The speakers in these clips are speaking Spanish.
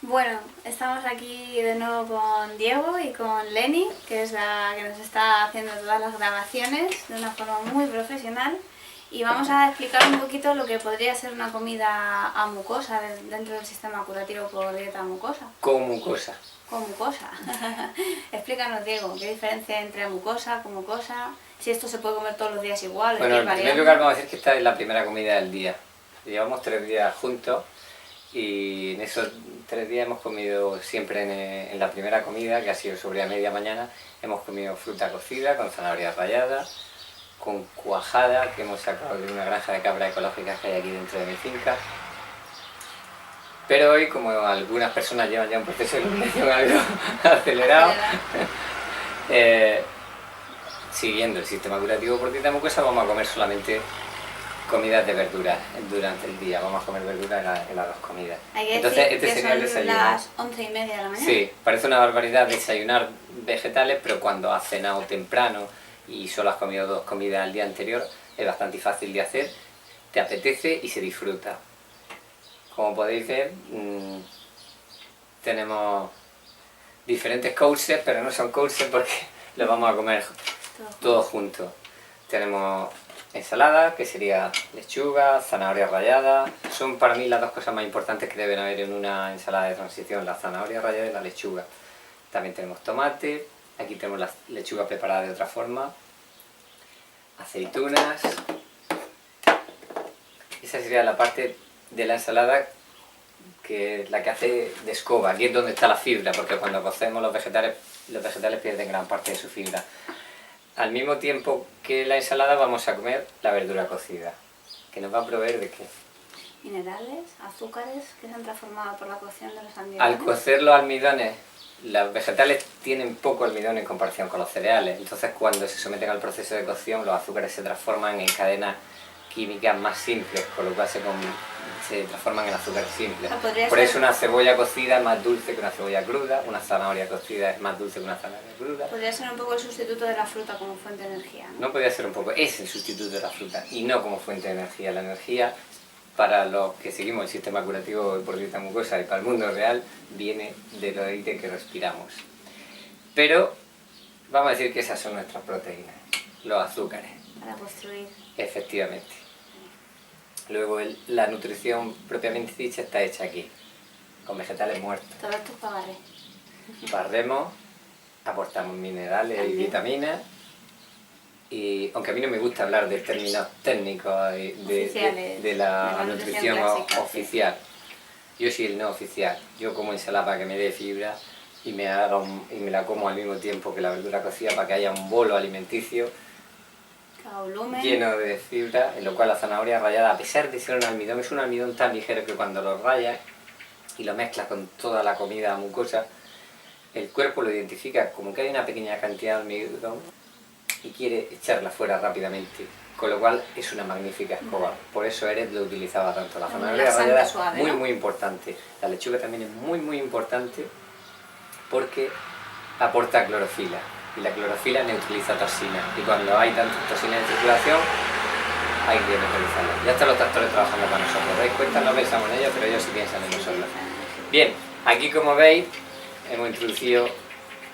Bueno, estamos aquí de nuevo con Diego y con Lenny, que es la que nos está haciendo todas las grabaciones de una forma muy profesional. Y vamos a explicar un poquito lo que podría ser una comida a mucosa dentro del sistema curativo por dieta mucosa. Con mucosa. Con mucosa. Explícanos, Diego, qué diferencia hay entre mucosa, con mucosa, si esto se puede comer todos los días igual. Bueno, en primer lugar vamos a decir que esta es la primera comida del día. Llevamos 3 días juntos y en esos 3 días hemos comido siempre en la primera comida, que ha sido sobre a media mañana, hemos comido fruta cocida con zanahoria rallada, con cuajada que hemos sacado de una granja de cabras ecológicas que hay aquí dentro de mi finca. Pero hoy, como algunas personas llevan ya un proceso de eliminación algo acelerado, siguiendo el sistema curativo por dieta mucosa, vamos a comer solamente comidas de verduras durante el día. Vamos a comer verduras en las 2 comidas. Hay que Entonces, decir este que sería el son desayuno. las 11:30 de la mañana. Sí, parece una barbaridad desayunar vegetales, pero cuando has cenado temprano y solo has comido 2 comidas al día anterior, es bastante fácil de hacer, te apetece y se disfruta. Como podéis ver, tenemos diferentes courses, pero no son courses porque los vamos a comer todos juntos. Tenemos ensalada, que sería lechuga, zanahoria rallada. Son para mí las 2 cosas más importantes que deben haber en una ensalada de transición, la zanahoria rallada y la lechuga. También tenemos tomate, aquí tenemos la lechuga preparada de otra forma, aceitunas. Esa sería la parte de la ensalada que es la que hace de escoba. Aquí es donde está la fibra, porque cuando cocemos los vegetales pierden gran parte de su fibra. Al mismo tiempo que la ensalada vamos a comer la verdura cocida, que nos va a proveer de qué. Minerales, azúcares que se han transformado por la cocción de los almidones. Al cocer los almidones, los vegetales tienen poco almidón en comparación con los cereales, entonces cuando se someten al proceso de cocción los azúcares se transforman en cadenas químicas más simples, con lo cual se transforman en azúcares simples. Por eso una cebolla cocida es más dulce que una cebolla cruda, una zanahoria cocida es más dulce que una zanahoria cruda. Podría ser un poco el sustituto de la fruta como fuente de energía, ¿no? No podría ser un poco, es el sustituto de la fruta y no como fuente de energía. La energía, para los que seguimos el sistema curativo por dieta mucosa y para el mundo real, viene del aire que respiramos. Pero vamos a decir que esas son nuestras proteínas, los azúcares. Para construir. Efectivamente. Luego la nutrición propiamente dicha está hecha aquí, con vegetales muertos. Todo esto es para barrer. Barremos, aportamos minerales y vitaminas. Y aunque a mí no me gusta hablar de términos técnicos de la nutrición clásica, oficial, yo soy el no oficial. Yo como ensalada para que me dé fibra y me la como al mismo tiempo que la verdura cocida para que haya un bolo alimenticio lleno de fibra, en lo cual la zanahoria rallada, a pesar de ser un almidón, es un almidón tan ligero que cuando lo rayas y lo mezclas con toda la comida mucosa, el cuerpo lo identifica como que hay una pequeña cantidad de almidón y quiere echarla fuera rápidamente, con lo cual es una magnífica escoba. Por eso Eret lo utilizaba tanto. La zanahoria rallada es muy, muy importante. La lechuga también es muy, muy importante porque aporta clorofila. Y la clorofila neutraliza toxinas. Y cuando hay tantas toxinas en circulación, hay que neutralizarlas. Ya están los tractores trabajando para nosotros. ¿Dais cuenta? No pensamos en ellos, pero ellos sí piensan en nosotros. Bien, aquí como veis, hemos introducido,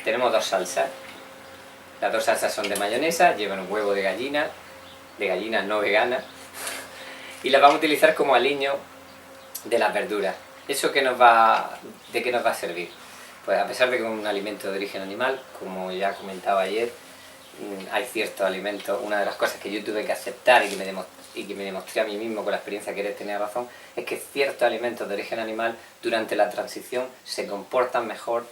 tenemos 2 salsas. Las 2 salsas son de mayonesa, llevan un huevo de gallina no vegana, y las vamos a utilizar como aliño de las verduras. ¿Eso de qué nos va a servir? Pues a pesar de que es un alimento de origen animal, como ya comentaba ayer, hay ciertos alimentos, una de las cosas que yo tuve que aceptar y que me demostré a mí mismo con la experiencia que Eret tenía razón, es que ciertos alimentos de origen animal durante la transición se comportan mejor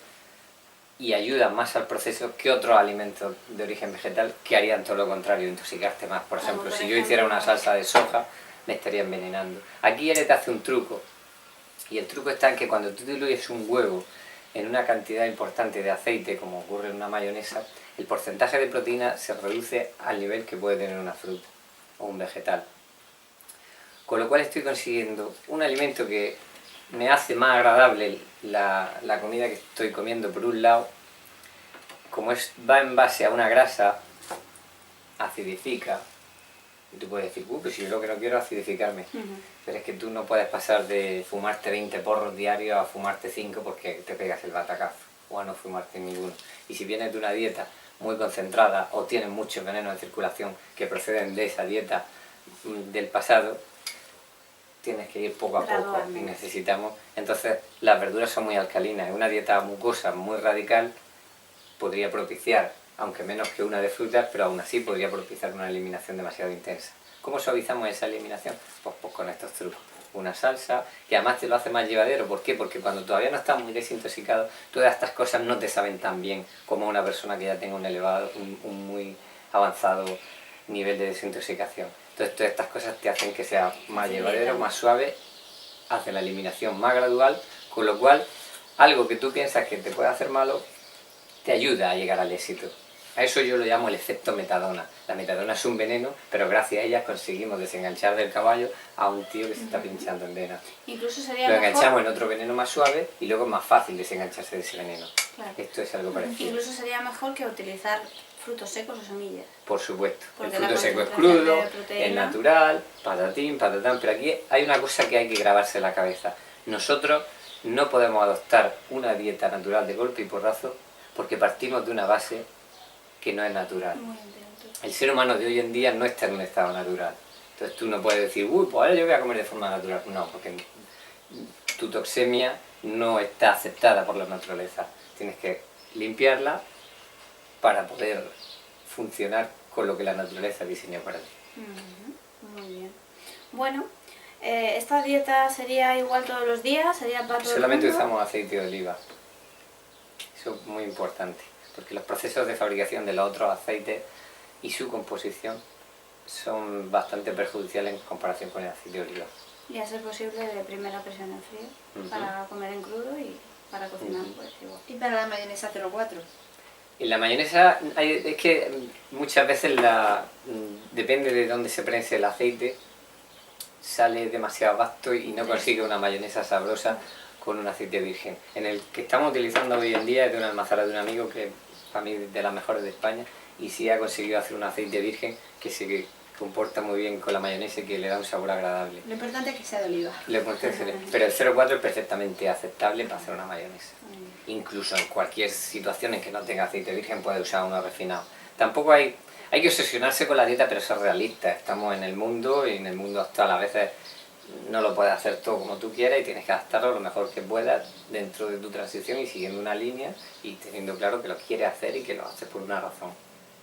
y ayudan más al proceso que otros alimentos de origen vegetal que harían todo lo contrario, intoxicarte más. Por ejemplo, si yo hiciera una salsa de soja, me estaría envenenando. Aquí Eret hace un truco, y el truco está en que cuando tú diluyes un huevo en una cantidad importante de aceite, como ocurre en una mayonesa, el porcentaje de proteína se reduce al nivel que puede tener una fruta o un vegetal. Con lo cual estoy consiguiendo un alimento que me hace más agradable la comida que estoy comiendo por un lado, como va en base a una grasa, acidifica, Y tú puedes decir, pues si yo lo que no quiero es acidificarme. Pero es que tú no puedes pasar de fumarte 20 porros diarios a fumarte 5 porque te pegas el batacazo, o a no fumarte ninguno. Y si vienes de una dieta muy concentrada o tienes muchos venenos en circulación que proceden de esa dieta del pasado, tienes que ir poco a poco y necesitamos... Entonces las verduras son muy alcalinas, una dieta mucosa muy radical podría propiciar, aunque menos que una de frutas, pero aún así podría propiciar una eliminación demasiado intensa. ¿Cómo suavizamos esa eliminación? Pues con estos trucos. Una salsa, que además te lo hace más llevadero. ¿Por qué? Porque cuando todavía no estás muy desintoxicado, todas estas cosas no te saben tan bien como una persona que ya tenga un muy avanzado nivel de desintoxicación. Entonces todas estas cosas te hacen que sea más llevadero, más suave, hace la eliminación más gradual, con lo cual algo que tú piensas que te puede hacer malo, te ayuda a llegar al éxito. A eso yo lo llamo el efecto metadona. La metadona es un veneno, pero gracias a ella conseguimos desenganchar del caballo a un tío que se está pinchando en vena. Incluso sería lo mejor... enganchamos en otro veneno más suave y luego es más fácil desengancharse de ese veneno. Claro. Esto es algo parecido. Incluso sería mejor que utilizar frutos secos o semillas. Por supuesto. Porque el fruto seco es crudo, es natural, patatín, patatán, pero aquí hay una cosa que hay que grabarse en la cabeza. Nosotros no podemos adoptar una dieta natural de golpe y porrazo porque partimos de una base que no es natural. El ser humano de hoy en día no está en un estado natural. Entonces tú no puedes decir, uy, pues ahora yo voy a comer de forma natural. No, porque tu toxemia no está aceptada por la naturaleza. Tienes que limpiarla para poder funcionar con lo que la naturaleza diseñó para ti. Muy bien. Bueno, ¿esta dieta sería igual todos los días? ¿Sería para todo Solamente el mundo? usamos aceite de oliva. Eso es muy importante, porque los procesos de fabricación de los otros aceites y su composición son bastante perjudiciales en comparación con el aceite de oliva. Y a ser posible de primera presión en frío, para comer en crudo y para cocinar pues igual. ¿Y para la mayonesa 04? En la mayonesa es que muchas veces depende de dónde se prense el aceite, sale demasiado vasto y no consigue una mayonesa sabrosa con un aceite virgen. En el que estamos utilizando hoy en día es de una almazara de un amigo que para mí es de las mejores de España y sí ha conseguido hacer un aceite virgen que se comporta muy bien con la mayonesa y que le da un sabor agradable. Lo importante es que sea de oliva. Pero el 0,4 es perfectamente aceptable para hacer una mayonesa. Incluso en cualquier situación en que no tenga aceite virgen puede usar uno refinado. Tampoco hay que obsesionarse con la dieta, pero ser realista. Estamos en el mundo y en el mundo actual a veces no lo puedes hacer todo como tú quieras y tienes que adaptarlo lo mejor que puedas dentro de tu transición y siguiendo una línea y teniendo claro que lo quieres hacer y que lo haces por una razón.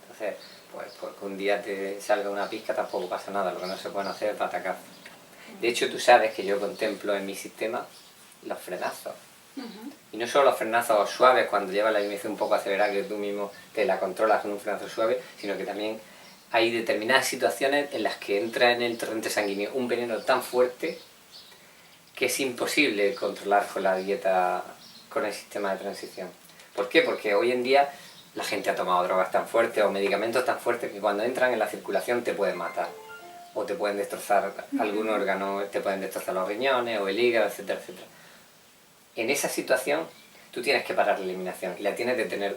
Entonces, pues porque un día te salga una pizca tampoco pasa nada, lo que no se puede hacer es atacar. De hecho, tú sabes que yo contemplo en mi sistema los frenazos. Y no solo los frenazos suaves cuando llevas la eliminación un poco acelerada, que tú mismo te la controlas con un frenazo suave, sino que también hay determinadas situaciones en las que entra en el torrente sanguíneo un veneno tan fuerte que es imposible controlar con la dieta, con el sistema de transición. ¿Por qué? Porque hoy en día la gente ha tomado drogas tan fuertes o medicamentos tan fuertes que cuando entran en la circulación te pueden matar. O te pueden destrozar algún órgano, te pueden destrozar los riñones o el hígado, etcétera, etcétera. En esa situación tú tienes que parar la eliminación y la tienes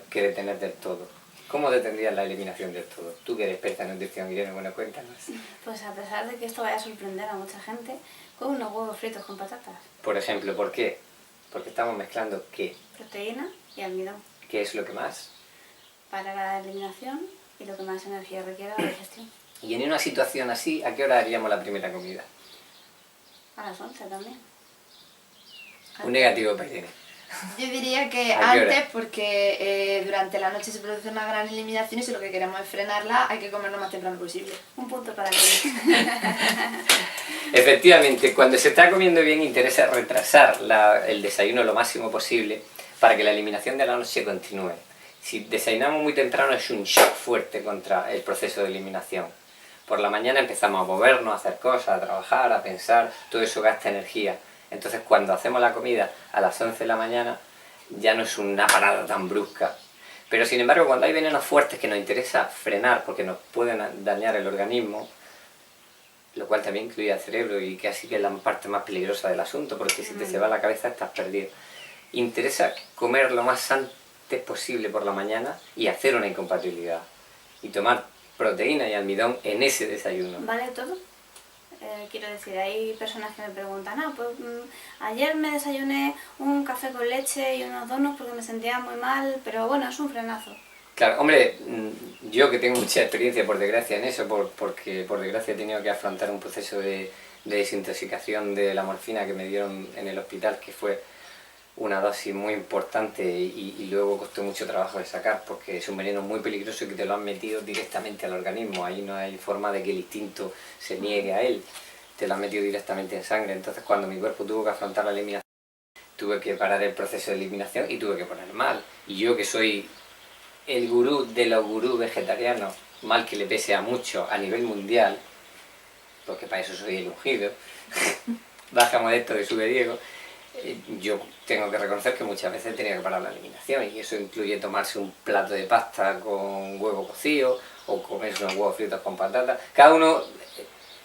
que detener del todo. ¿Cómo detendrías la eliminación del todo? Tú que eres experta en nutrición, Irene, bueno, cuéntanos. Pues a pesar de que esto vaya a sorprender a mucha gente, con unos huevos fritos con patatas. Por ejemplo, ¿por qué? Porque estamos mezclando ¿qué? Proteína y almidón. ¿Qué es lo que más? Para la eliminación y lo que más energía requiere la digestión. Y en una situación así, ¿a qué hora haríamos la primera comida? A las 11 también. Un negativo para Irene. Yo diría que ¿A qué hora? antes, porque durante la noche se produce una gran eliminación y si lo que queremos es frenarla, hay que comer lo más temprano posible. Un punto para ti. Efectivamente, cuando se está comiendo bien interesa retrasar el desayuno lo máximo posible para que la eliminación de la noche continúe. Si desayunamos muy temprano es un shock fuerte contra el proceso de eliminación. Por la mañana empezamos a movernos, a hacer cosas, a trabajar, a pensar, todo eso gasta energía. Entonces cuando hacemos la comida a las 11 de la mañana ya no es una parada tan brusca. Pero sin embargo cuando hay venenos fuertes que nos interesa frenar porque nos pueden dañar el organismo, lo cual también incluye al cerebro y casi que es la parte más peligrosa del asunto porque si te se va la cabeza estás perdido. Interesa comer lo más antes posible por la mañana y hacer una incompatibilidad. Y tomar proteína y almidón en ese desayuno. ¿Vale todo? Quiero decir, hay personas que me preguntan, pues ayer me desayuné un café con leche y unos donuts porque me sentía muy mal, pero bueno, es un frenazo. Claro, hombre, yo que tengo mucha experiencia por desgracia en eso, porque por desgracia he tenido que afrontar un proceso de desintoxicación de la morfina que me dieron en el hospital, que fue una dosis muy importante y luego costó mucho trabajo de sacar, porque es un veneno muy peligroso y que te lo han metido directamente al organismo. Ahí no hay forma de que el instinto se niegue a él, te lo han metido directamente en sangre. Entonces cuando mi cuerpo tuvo que afrontar la eliminación, tuve que parar el proceso de eliminación y tuve que poner mal. Y yo, que soy el gurú de los gurús vegetarianos, mal que le pese a mucho a nivel mundial, porque para eso soy el ungido, baja modesto de sube Diego, yo tengo que reconocer que muchas veces he tenido que parar la eliminación, y eso incluye tomarse un plato de pasta con huevo cocido o comerse unos huevos fritos con patata. Cada uno,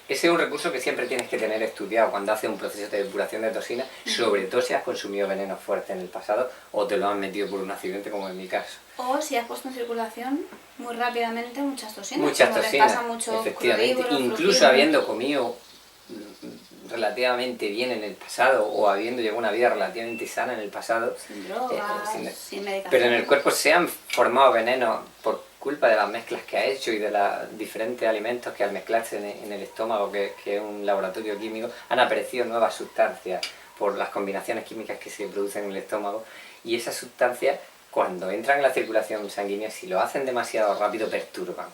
ese es un recurso que siempre tienes que tener estudiado cuando haces un proceso de depuración de toxinas, sobre todo si has consumido venenos fuertes en el pasado o te lo han metido por un accidente, como en mi caso. O si has puesto en circulación muy rápidamente muchas toxinas. Muchas como toxinas, les pasa mucho efectivamente. crurívoros, Incluso frugívoros. habiendo comido relativamente bien en el pasado o habiendo llevado una vida relativamente sana en el pasado, Sin drogas, sin medicación. pero en el cuerpo se han formado venenos por culpa de las mezclas que ha hecho y de los diferentes alimentos que al mezclarse en el estómago, que es un laboratorio químico, han aparecido nuevas sustancias por las combinaciones químicas que se producen en el estómago, y esas sustancias, cuando entran en la circulación sanguínea, si lo hacen demasiado rápido, perturban,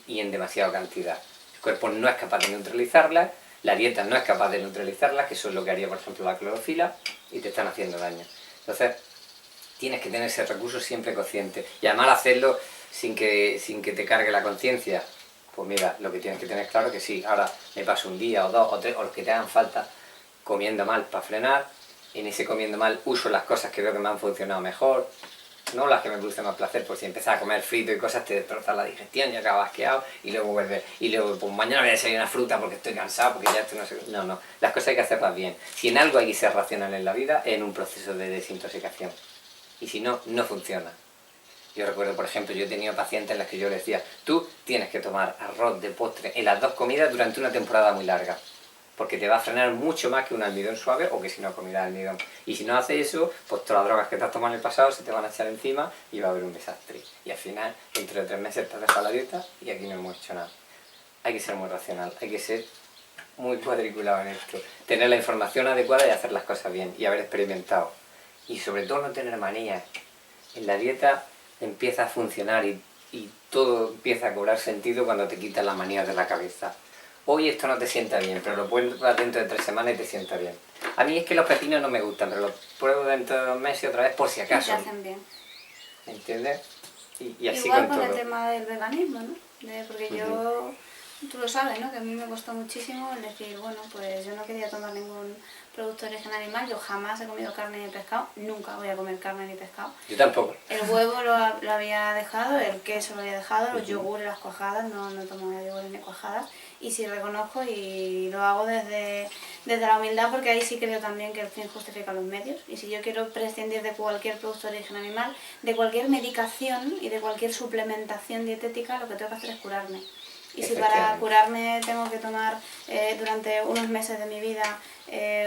y en demasiada cantidad. El cuerpo no es capaz de neutralizarlas, la dieta no es capaz de neutralizarlas, que eso es lo que haría, por ejemplo, la clorofila, y te están haciendo daño. Entonces, tienes que tener ese recurso siempre consciente, y además hacerlo sin que te cargue la conciencia. Pues mira, lo que tienes que tener claro es que sí, ahora me paso un día o dos o tres, o los que te hagan falta, comiendo mal para frenar. En ese comiendo mal uso las cosas que veo que me han funcionado mejor, no las que me producen más placer, porque si empiezas a comer frito y cosas te destrozas la digestión y acabas asqueado, y luego vuelves, y luego pues mañana voy a desayunar una fruta porque estoy cansado, porque ya esto no sé. No, las cosas hay que hacerlas bien. Si en algo hay que ser racional en la vida, es en un proceso de desintoxicación, y si no, no funciona. Yo recuerdo, por ejemplo, yo he tenido pacientes en las que yo les decía, tú tienes que tomar arroz de postre en las dos comidas durante una temporada muy larga, porque te va a frenar mucho más que un almidón suave o que si no comieras almidón. Y si no haces eso, pues todas las drogas que te has tomado en el pasado se te van a echar encima y va a haber un desastre. Y al final, dentro de 3 meses te has dejado la dieta y aquí no hemos hecho nada. Hay que ser muy racional, hay que ser muy cuadriculado en esto. Tener la información adecuada y hacer las cosas bien, y haber experimentado. Y sobre todo no tener manías. En la dieta empieza a funcionar y todo empieza a cobrar sentido cuando te quitas las manías de la cabeza. Hoy esto no te sienta bien, pero lo pruebas dentro de 3 semanas y te sienta bien. A mí es que los pepinos no me gustan, pero los pruebo dentro de 2 meses otra vez por si acaso. Y te hacen bien. ¿Entiendes? Y así igual con todo. el tema del veganismo, ¿no? Porque yo, tú lo sabes, ¿no? Que a mí me costó muchísimo el decir, bueno, pues yo no quería tomar ningún producto de origen animal, yo jamás he comido carne ni pescado, nunca voy a comer carne ni pescado. Yo tampoco. El huevo lo había dejado, el queso lo había dejado, los yogures, las cuajadas, no tomo yogures ni cuajadas, y sí reconozco y lo hago desde la humildad, porque ahí sí creo también que el fin justifica los medios, y si yo quiero prescindir de cualquier producto de origen animal, de cualquier medicación y de cualquier suplementación dietética, lo que tengo que hacer es curarme. Y si para curarme tengo que tomar durante unos meses de mi vida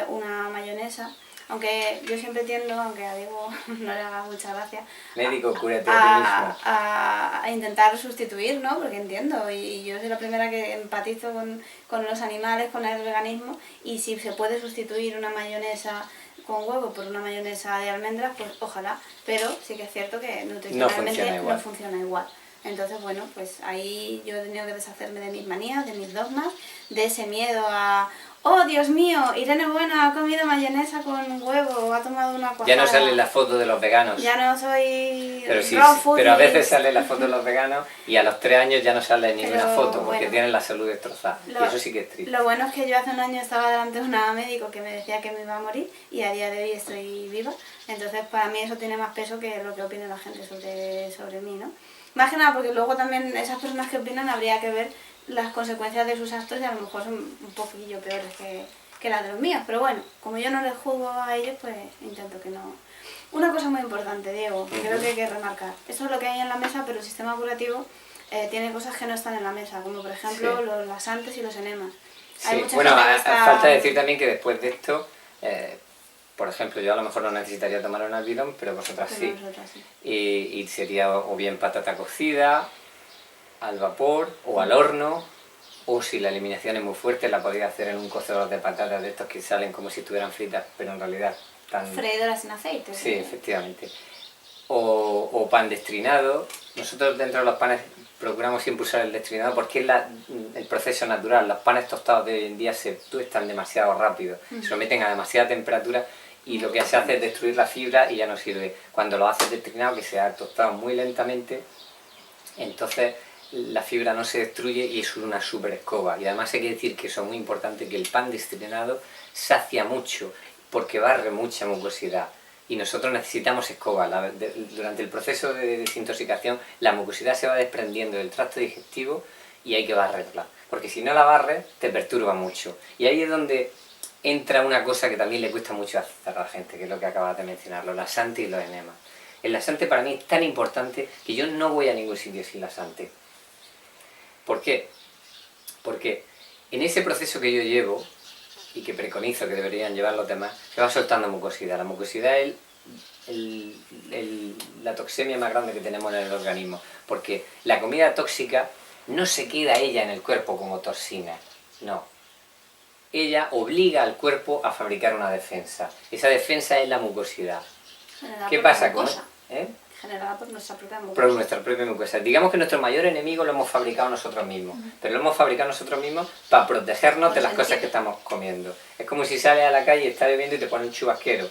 una mayonesa, aunque yo siempre tiendo, aunque a Diego no le haga mucha gracia, médico, cúrate a ti mismo. A intentar sustituir, ¿no? Porque entiendo, y yo soy la primera que empatizo con los animales, con el veganismo, y si se puede sustituir una mayonesa con huevo por una mayonesa de almendras, pues ojalá, pero sí que es cierto que nutricionalmente no funciona igual. Entonces, bueno, pues ahí yo he tenido que deshacerme de mis manías, de mis dogmas, de ese miedo a, oh Dios mío, Irene Bueno ha comido mayonesa con huevo, ha tomado una cuajada. Ya no sale la foto de los veganos. Ya no soy pero sí, pero a veces sale la foto de los veganos y a los 3 años ya no sale ninguna foto porque bueno, tienen la salud destrozada. Y eso sí que es triste. Lo bueno es que yo hace un año estaba delante de una médico que me decía que me iba a morir, y a día de hoy estoy viva. Entonces para mí eso tiene más peso que lo que opine la gente sobre mí, ¿no? Más que nada porque luego también esas personas que opinan habría que ver las consecuencias de sus actos, y a lo mejor son un poquillo peores que las de los míos. Pero bueno, como yo no les juzgo a ellos, pues intento que no. Una cosa muy importante, Diego, que creo que hay que remarcar. Eso es lo que hay en la mesa, pero el sistema curativo tiene cosas que no están en la mesa, como por ejemplo Sí. los laxantes y los enemas. Sí. Mucha Bueno, gente que está... falta decir también que después de esto, por ejemplo, yo a lo mejor no necesitaría tomar un albidón, pero vosotras Pero sí. nosotras sí. Y sería o bien patata cocida, al vapor o al horno, o si la eliminación es muy fuerte, la podéis hacer en un cocedor de patatas de estos que salen como si estuvieran fritas, pero en realidad están... Freidoras sin aceite. Sí, efectivamente. O pan destrinado. Nosotros dentro de los panes procuramos siempre usar el destrinado porque es el proceso natural. Los panes tostados de hoy en día se tuestan demasiado rápido, se someten a demasiada temperatura y lo que se hace es destruir la fibra y ya no sirve. Cuando lo haces destrinado, que se ha tostado muy lentamente, entonces la fibra no se destruye y es una super escoba. Y además hay que decir que eso es muy importante, que el pan destrinado sacia mucho porque barre mucha mucosidad. Y nosotros necesitamos escoba. Durante el proceso de desintoxicación, la mucosidad se va desprendiendo del tracto digestivo y hay que barrerla. Porque si no la barres, te perturba mucho. Y ahí es donde entra una cosa que también le cuesta mucho hacer a la gente, que es lo que acabas de mencionar, los laxantes y los enemas. El laxante para mí es tan importante que yo no voy a ningún sitio sin laxante. ¿Por qué? Porque en ese proceso que yo llevo, y que preconizo que deberían llevar los demás, se va soltando mucosidad. La mucosidad es la toxemia más grande que tenemos en el organismo, porque la comida tóxica no se queda ella en el cuerpo como toxina, no. Ella obliga al cuerpo a fabricar una defensa. Esa defensa es la mucosidad. ¿Qué pasa con eso? Generada por nuestra propia mucosa. Por nuestra propia mucosa. Digamos que nuestro mayor enemigo lo hemos fabricado nosotros mismos, pero lo hemos fabricado nosotros mismos para protegernos de las cosas que estamos comiendo. Es como si sales a la calle y estás bebiendo y te pones un chubasquero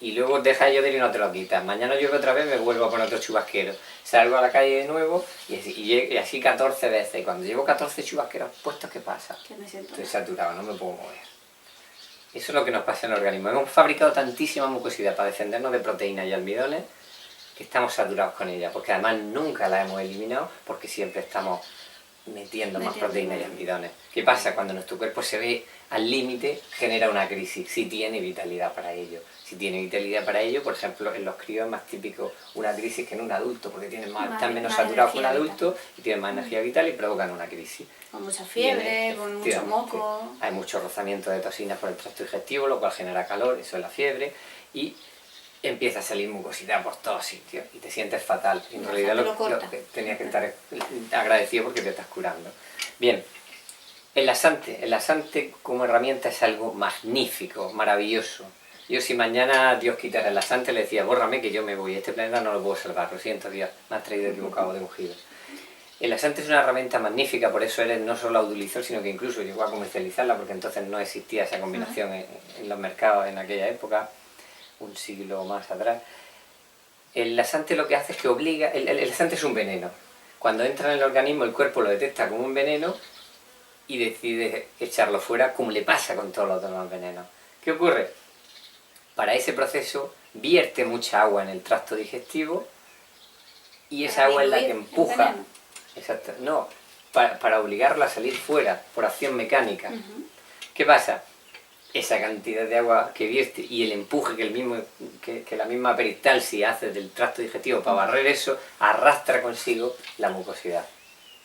y luego deja de llover y no te lo quitas. Mañana llueve otra vez, me vuelvo a poner otro chubasquero. Salgo a la calle de nuevo y así 14 veces. Y cuando llevo 14 chubasqueros puestos, ¿qué pasa? Que me siento Estoy saturado, no me puedo mover. Eso es lo que nos pasa en el organismo. Hemos fabricado tantísima mucosidad para defendernos de proteínas y almidones que estamos saturados con ella, porque además nunca la hemos eliminado, porque siempre estamos metiendo más proteínas y almidones. ¿Qué pasa? Cuando nuestro cuerpo se ve al límite, genera una crisis, si tiene vitalidad para ello. Si tiene vitalidad para ello, por ejemplo, en los críos es más típico una crisis que en un adulto, porque están menos saturados que un adulto y tienen más energía vital y provocan una crisis. Con mucha fiebre, con mucho moco. Hay mucho rozamiento de toxinas por el tracto digestivo, lo cual genera calor, eso es la fiebre, y empieza a salir mucosidad por todos sitios y te sientes fatal. En realidad lo que tenías que estar agradecido porque te estás curando. Bien, el laxante como herramienta es algo magnífico, maravilloso. Yo si mañana Dios quitara el laxante le decía, bórrame que yo me voy, este planeta no lo puedo salvar, lo siento Dios, me has traído equivocado de ungido. El laxante es una herramienta magnífica, por eso él no solo la utilizó, sino que incluso llegó a comercializarla, porque entonces no existía esa combinación en los mercados en aquella época, un siglo más atrás. El laxante lo que hace es que obliga, el laxante es un veneno. Cuando entra en el organismo el cuerpo lo detecta como un veneno y decide echarlo fuera, como le pasa con todos los demás venenos. ¿Qué ocurre? Para ese proceso vierte mucha agua en el tracto digestivo y esa agua es la que empuja. Exacto, no, para obligarla a salir fuera por acción mecánica. ¿Qué pasa? Esa cantidad de agua que vierte y el empuje que la misma peristalsis hace del tracto digestivo para barrer eso, arrastra consigo la mucosidad.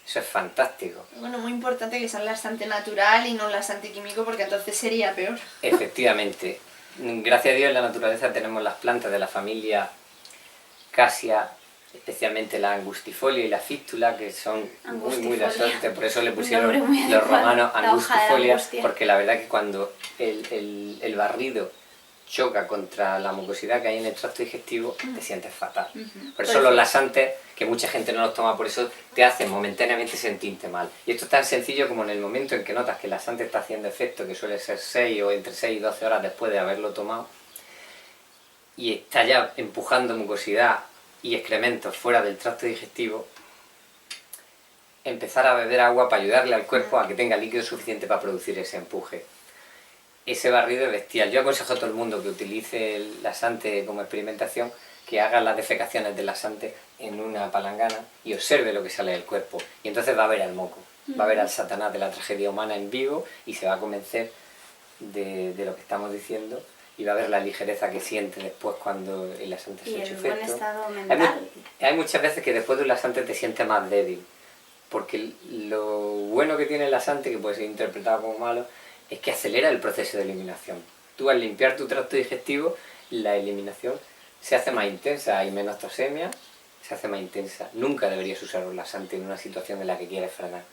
Eso es fantástico. Bueno, muy importante que sea un laxante natural y no un laxante químico, porque entonces sería peor. Efectivamente. Gracias a Dios en la naturaleza tenemos las plantas de la familia Cassia, especialmente la angustifolia y la fístula, que son muy laxantes, por eso le pusieron los romanos angustifolia, porque la verdad que cuando el barrido choca contra la mucosidad que hay en el tracto digestivo, te sientes fatal. Por eso los laxantes, que mucha gente no los toma, por eso te hacen momentáneamente sentirte mal. Y esto es tan sencillo como en el momento en que notas que el laxante está haciendo efecto, que suele ser 6 o entre 6 y 12 horas después de haberlo tomado, y está ya empujando mucosidad y excrementos fuera del tracto digestivo, empezar a beber agua para ayudarle al cuerpo a que tenga líquido suficiente para producir ese empuje. Ese barrido es bestial. Yo aconsejo a todo el mundo que utilice el laxante como experimentación, que haga las defecaciones del laxante en una palangana y observe lo que sale del cuerpo. Y entonces va a ver al moco, va a ver al Satanás de la tragedia humana en vivo y se va a convencer de lo que estamos diciendo y va a ver la ligereza que siente después cuando el laxante se ha hecho efecto. Estado mental. Hay muchas veces que después de un laxante te sientes más débil. porque lo bueno que tiene el laxante, que puede ser interpretado como malo, es que acelera el proceso de eliminación. Tú al limpiar tu tracto digestivo, la eliminación se hace más intensa, hay menos tosemia, se hace más intensa. Nunca deberías usar un laxante en una situación en la que quieres frenar.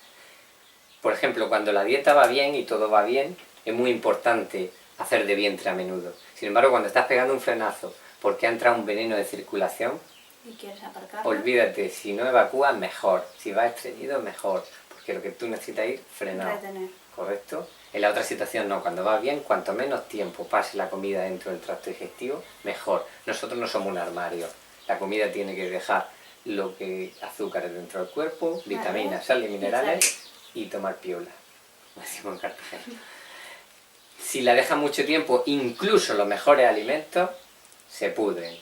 Por ejemplo, cuando la dieta va bien y todo va bien, es muy importante hacer de vientre a menudo. Sin embargo, cuando estás pegando un frenazo porque ha entrado un veneno de circulación, ¿Y quieres aparcarlo? olvídate, si no evacúas, mejor. Si vas estreñido, mejor. Porque lo que tú necesitas es ir frenado. Retener. ¿Correcto? En la otra situación no, cuando va bien, cuanto menos tiempo pase la comida dentro del tracto digestivo, mejor. Nosotros no somos un armario. La comida tiene que dejar lo que azúcares dentro del cuerpo, vitaminas, sal y minerales y tomar piola, como decimos en Cartagena. Si la dejas mucho tiempo, incluso los mejores alimentos se pudren.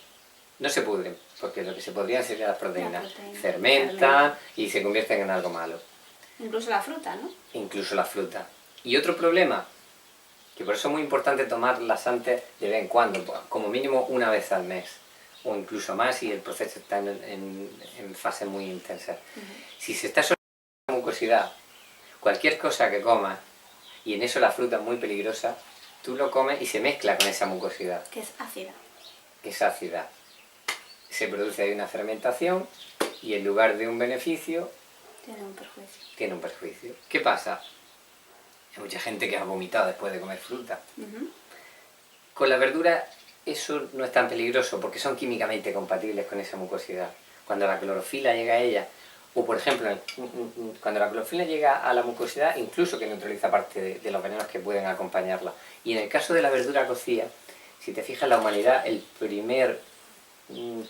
No se pudren, porque lo que se podrían serían las proteínas. Fermentan y se convierten en algo malo. Incluso la fruta, ¿no? Incluso la fruta. Y otro problema, que por eso es muy importante tomar laxantes de vez en cuando, como mínimo una vez al mes, o incluso más si el proceso está en fase muy intensa. Si se está solamente la mucosidad, cualquier cosa que comas, y en eso la fruta es muy peligrosa, tú lo comes y se mezcla con esa mucosidad. Que es ácida. Que es ácida. Se produce ahí una fermentación y en lugar de un beneficio, Tiene un perjuicio. tiene un perjuicio. ¿Qué pasa? Hay mucha gente que ha vomitado después de comer fruta. Con la verdura eso no es tan peligroso porque son químicamente compatibles con esa mucosidad. Cuando la clorofila llega a ella, o por ejemplo, cuando la clorofila llega a la mucosidad, incluso que neutraliza parte de los venenos que pueden acompañarla. Y en el caso de la verdura cocida, si te fijas, la humanidad, el primer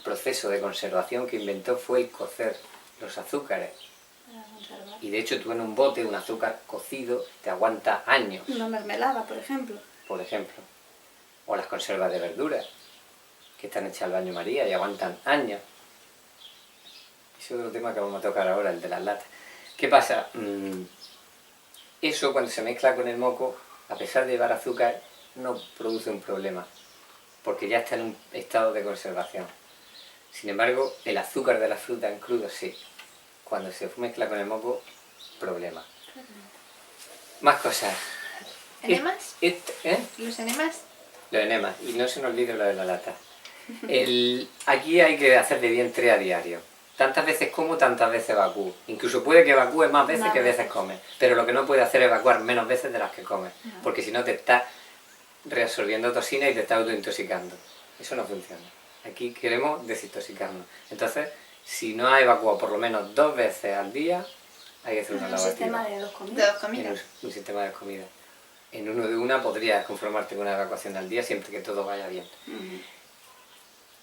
proceso de conservación que inventó fue el cocer los azúcares. Y de hecho tú en un bote, un azúcar cocido, te aguanta años. Una mermelada, por ejemplo. Por ejemplo. O las conservas de verduras, que están hechas al baño María y aguantan años. Ese es otro tema que vamos a tocar ahora, el de las latas. ¿Qué pasa? Eso cuando se mezcla con el moco, a pesar de llevar azúcar, no produce un problema, porque ya está en un estado de conservación. Sin embargo, el azúcar de la fruta en crudo sí. Cuando se mezcla con el moco, problema. Más cosas. ¿Enemas? ¿Eh? ¿Los enemas? Los enemas. Y no se nos olvide lo de la lata. Aquí hay que hacer de vientre a diario. Tantas veces como, tantas veces evacúo. Incluso puede que evacúe más veces que veces come. Pero lo que no puede hacer es evacuar menos veces de las que come. Porque si no te estás reabsorbiendo toxina y te estás autointoxicando. Eso no funciona. Aquí queremos desintoxicarnos. Entonces, si no ha evacuado por lo menos 2 veces al día, hay que hacer una lavativa. Un sistema de 2 comidas. De 2 comidas. Un sistema de comida. En uno de una podrías conformarte con una evacuación al día siempre que todo vaya bien.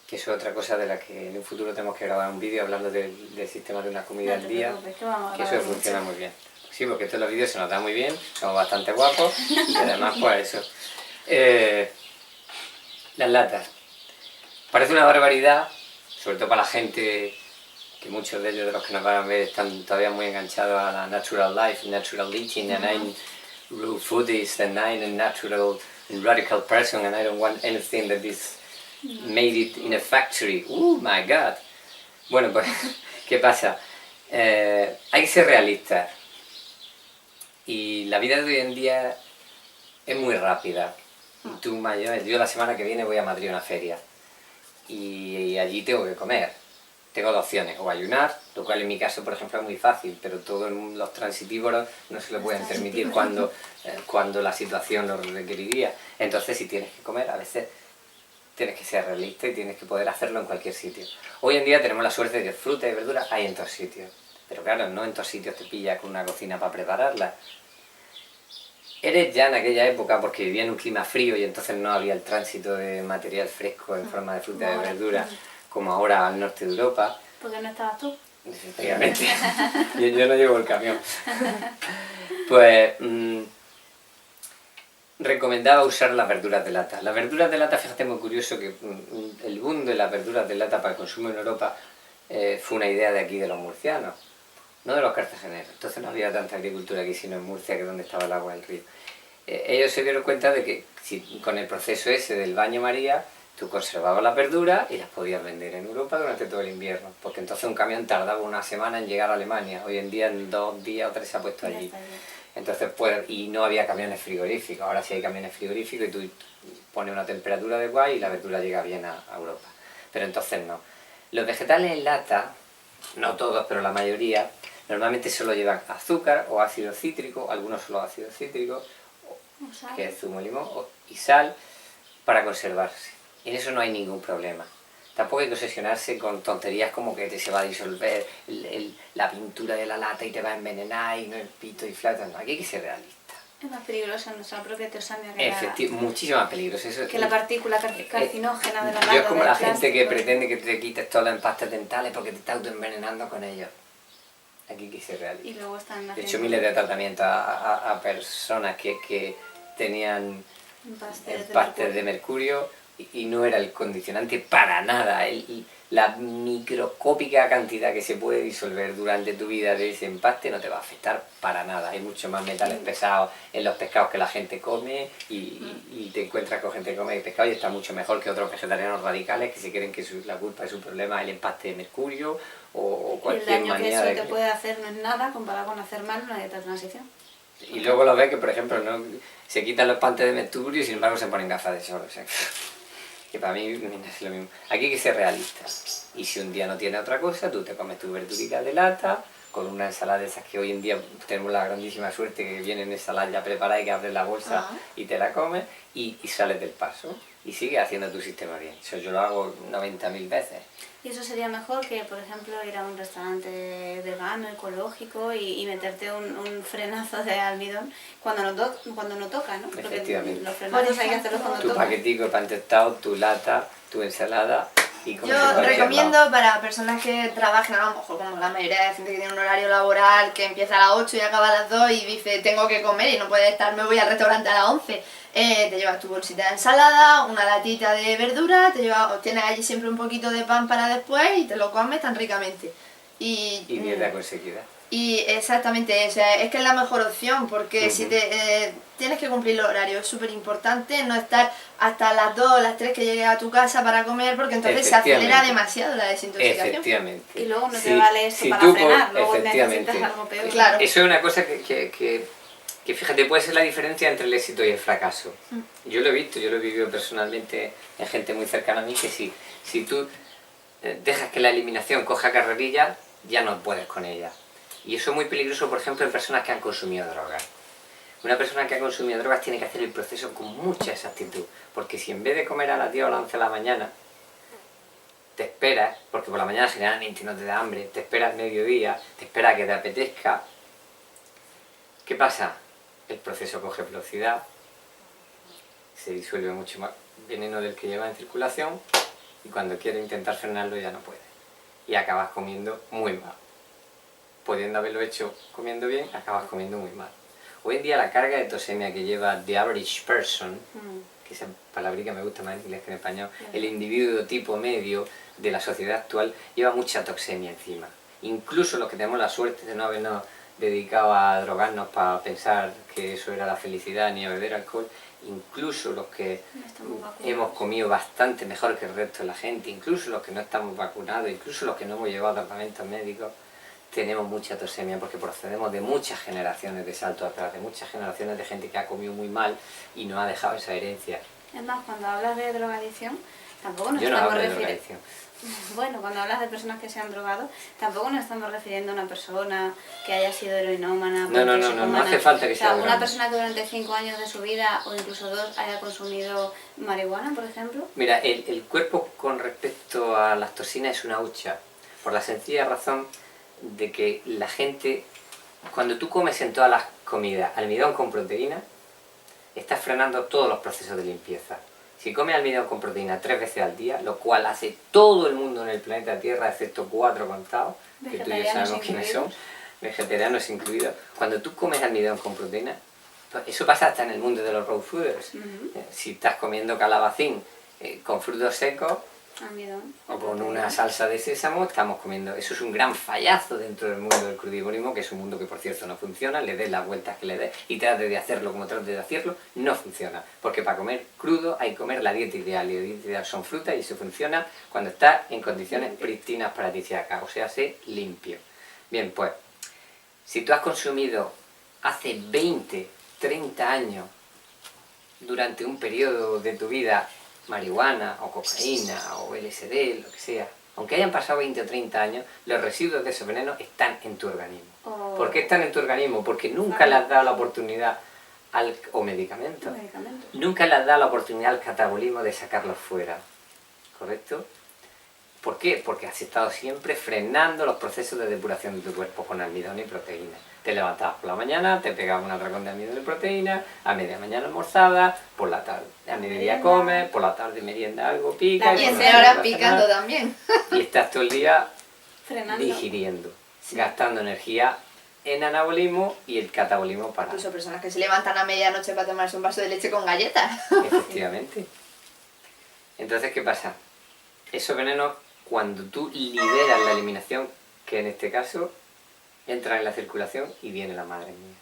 Que eso es otra cosa de la que en un futuro tenemos que grabar un vídeo hablando del sistema de una comida al día. Que eso funciona muy bien. Sí, porque todos los vídeos se nos da muy bien, somos bastante guapos y además pues eso. Las latas. Parece una barbaridad, sobre todo para la gente, que muchos de ellos de los que nos van a ver están todavía muy enganchados a la natural life, natural eating, and I'm real foodist, and I'm a natural and radical person, and I don't want anything that is made it in a factory. Oh my God. Bueno, pues, ¿qué pasa? Hay que ser realistas. Y la vida de hoy en día es muy rápida. Yo la semana que viene voy a Madrid a una feria. Y allí tengo que comer. Tengo 2 opciones, o ayunar, lo cual en mi caso, por ejemplo, es muy fácil, pero todos los transitívoros no se lo pueden permitir cuando la situación lo requeriría. Entonces, si tienes que comer, a veces tienes que ser realista y tienes que poder hacerlo en cualquier sitio. Hoy en día tenemos la suerte de que fruta y verdura hay en todos sitios, pero claro, no en todos sitios te pillas con una cocina para prepararla. Eres ya en aquella época porque vivía en un clima frío y entonces no había el tránsito de material fresco en forma de fruta y de verdura, como ahora al norte de Europa. ¿Por qué no estabas tú? Efectivamente. yo no llevo el camión. Pues recomendaba usar las verduras de lata. Las verduras de lata, fíjate, muy curioso que el boom de las verduras de lata para el consumo en Europa fue una idea de aquí, de los murcianos, no de los cartageneros. Entonces no había tanta agricultura aquí, sino en Murcia, que es donde estaba el agua del río. Ellos se dieron cuenta de que con el proceso ese del baño María, Tú conservabas las verduras y las podías vender en Europa durante todo el invierno, porque entonces un camión tardaba una semana en llegar a Alemania. Hoy en día en 2 días o 3 se ha puesto allí. Entonces, pues, y no había camiones frigoríficos. Ahora sí hay camiones frigoríficos y tú pones una temperatura adecuada y la verdura llega bien a Europa. Pero entonces no. Los vegetales en lata, no todos, pero la mayoría, normalmente solo llevan azúcar o ácido cítrico, algunos solo ácido cítrico, que es zumo de limón, y sal, para conservarse. Y en eso no hay ningún problema. Tampoco hay que obsesionarse con tonterías como que se va a disolver la pintura de la lata y te va a envenenar y no el pito y flauta. No, aquí hay que ser realista. Es más peligroso nuestra propia tosamia muchísimo más peligroso. Que la partícula carcinógena de la lata. Yo es como la gente que pretende que te quites todos los empastes dentales porque te estás autoenvenenando con ellos. Aquí hay que ser realista. Y luego están he hecho miles de tratamientos a personas que tenían empastes de mercurio y no era el condicionante para nada. La microscópica cantidad que se puede disolver durante tu vida de ese empaste no te va a afectar para nada. Hay mucho más metales pesados en los pescados que la gente come y te encuentras con gente que come pescado y está mucho mejor que otros vegetarianos radicales que se creen que la culpa de su problema es el empaste de mercurio o cualquier manera. El daño que eso te puede hacer no es nada comparado con hacer mal una dieta de transición. Y luego lo ves que, por ejemplo, no se quitan los empastes de mercurio y sin embargo se ponen gafas de sol. O sea, que para mí es lo mismo. Aquí hay que ser realistas. Y si un día no tiene otra cosa, tú te comes tu verdurica de lata, con una ensalada de esas que hoy en día tenemos la grandísima suerte que vienen ensaladas ya preparadas y que abres la bolsa y te la comes y sales del paso. Y sigues haciendo tu sistema bien. Eso yo lo hago 90.000 veces. Y eso sería mejor que, por ejemplo, ir a un restaurante vegano, ecológico y meterte un frenazo de almidón cuando no toca, ¿no? Porque efectivamente. los frenazos hay que hacerlos cuando toca. Tu paquetico de pan tostado, tu lata, tu ensalada y yo recomiendo para personas que trabajen, a lo mejor como la mayoría de gente que tiene un horario laboral que empieza a las 8 y acaba a las 2 y dice tengo que comer y no puede estar, me voy al restaurante a las 11. Te llevas tu bolsita de ensalada, una latita de verdura, tienes allí siempre un poquito de pan para después y te lo comes tan ricamente. Y dieta conseguida. Y exactamente, o sea, es que es la mejor opción porque si tienes que cumplir los horarios, es súper importante no estar hasta las 2 o las 3 que llegues a tu casa para comer porque entonces se acelera demasiado la desintoxicación. Efectivamente. Y luego no te vale eso para frenar, luego necesitas algo peor. Claro. Eso es una cosa que fíjate, puede ser la diferencia entre el éxito y el fracaso. Yo lo he visto, yo lo he vivido personalmente en gente muy cercana a mí, que si tú dejas que la eliminación coja carrerilla, ya no puedes con ella. Y eso es muy peligroso, por ejemplo, en personas que han consumido drogas. Una persona que ha consumido drogas tiene que hacer el proceso con mucha exactitud, porque si en vez de comer a las 10 o a las 11 de la mañana, te esperas, porque por la mañana generalmente no te da hambre, te esperas mediodía, te esperas a que te apetezca, ¿qué pasa? El proceso coge velocidad, se disuelve mucho más veneno del que lleva en circulación y cuando quieres intentar frenarlo ya no puedes. Y acabas comiendo muy mal. Pudiendo haberlo hecho comiendo bien, acabas comiendo muy mal. Hoy en día la carga de toxemia que lleva the average person, que esa palabrica me gusta más en inglés que en español, el individuo tipo medio de la sociedad actual lleva mucha toxemia encima. Incluso los que tenemos la suerte de no habernos dedicado a drogarnos para pensar que eso era la felicidad ni a beber alcohol, incluso los que hemos comido bastante mejor que el resto de la gente, incluso los que no estamos vacunados, incluso los que no hemos llevado tratamientos médicos, tenemos mucha toxemia porque procedemos de muchas generaciones de salto atrás, de muchas generaciones de gente que ha comido muy mal y no ha dejado esa herencia. Es más, cuando hablas de drogadicción, tampoco nos Yo no estamos hablo de refiriendo... drogadicción. Bueno, cuando hablas de personas que se han drogado, tampoco nos estamos refiriendo a una persona que haya sido heroinómana. No hace falta que sea una persona que durante 5 años de su vida, o incluso 2, haya consumido marihuana, por ejemplo. Mira, el cuerpo con respecto a las toxinas es una hucha, por la sencilla razón de que la gente, cuando tú comes en todas las comidas almidón con proteína, estás frenando todos los procesos de limpieza. Si comes almidón con proteína 3 veces al día, lo cual hace todo el mundo en el planeta Tierra, excepto 4 contados, que tú y yo sabemos quiénes son, vegetarianos incluidos, cuando tú comes almidón con proteína, pues eso pasa hasta en el mundo de los raw fooders. Si estás comiendo calabacín con frutos secos, Almidón. O con una salsa de sésamo estamos comiendo. Eso es un gran fallazo dentro del mundo del crudivorismo, que es un mundo que por cierto no funciona, le des las vueltas que le des y trates de hacerlo como trates de hacerlo, no funciona. Porque para comer crudo hay que comer la dieta ideal, y la dieta ideal son frutas y eso funciona cuando está en condiciones prístinas paradisíacas, o sea, limpio. Bien, pues, si tú has consumido hace 20, 30 años, durante un periodo de tu vida, marihuana o cocaína o LSD, lo que sea, aunque hayan pasado 20 o 30 años, los residuos de esos venenos están en tu organismo. Oh. ¿Por qué están en tu organismo? Porque nunca le has dado la oportunidad o medicamentos. Nunca le has dado la oportunidad al catabolismo de sacarlos fuera. ¿Correcto? ¿Por qué? Porque has estado siempre frenando los procesos de depuración de tu cuerpo con almidón y proteína. Te levantabas por la mañana, te pegabas un atracón de almidón y proteína, a media mañana almorzada, por la tarde, a mediodía comes, por la tarde merienda algo, pica. Y esté ahora picando también. Y estás todo el día frenando, digiriendo, gastando energía en anabolismo y el catabolismo para... Incluso personas que se levantan a medianoche para tomarse un vaso de leche con galletas. Efectivamente. Entonces, ¿qué pasa? Esos venenos, cuando tú liberas la eliminación, que en este caso entra en la circulación y viene la madre mía.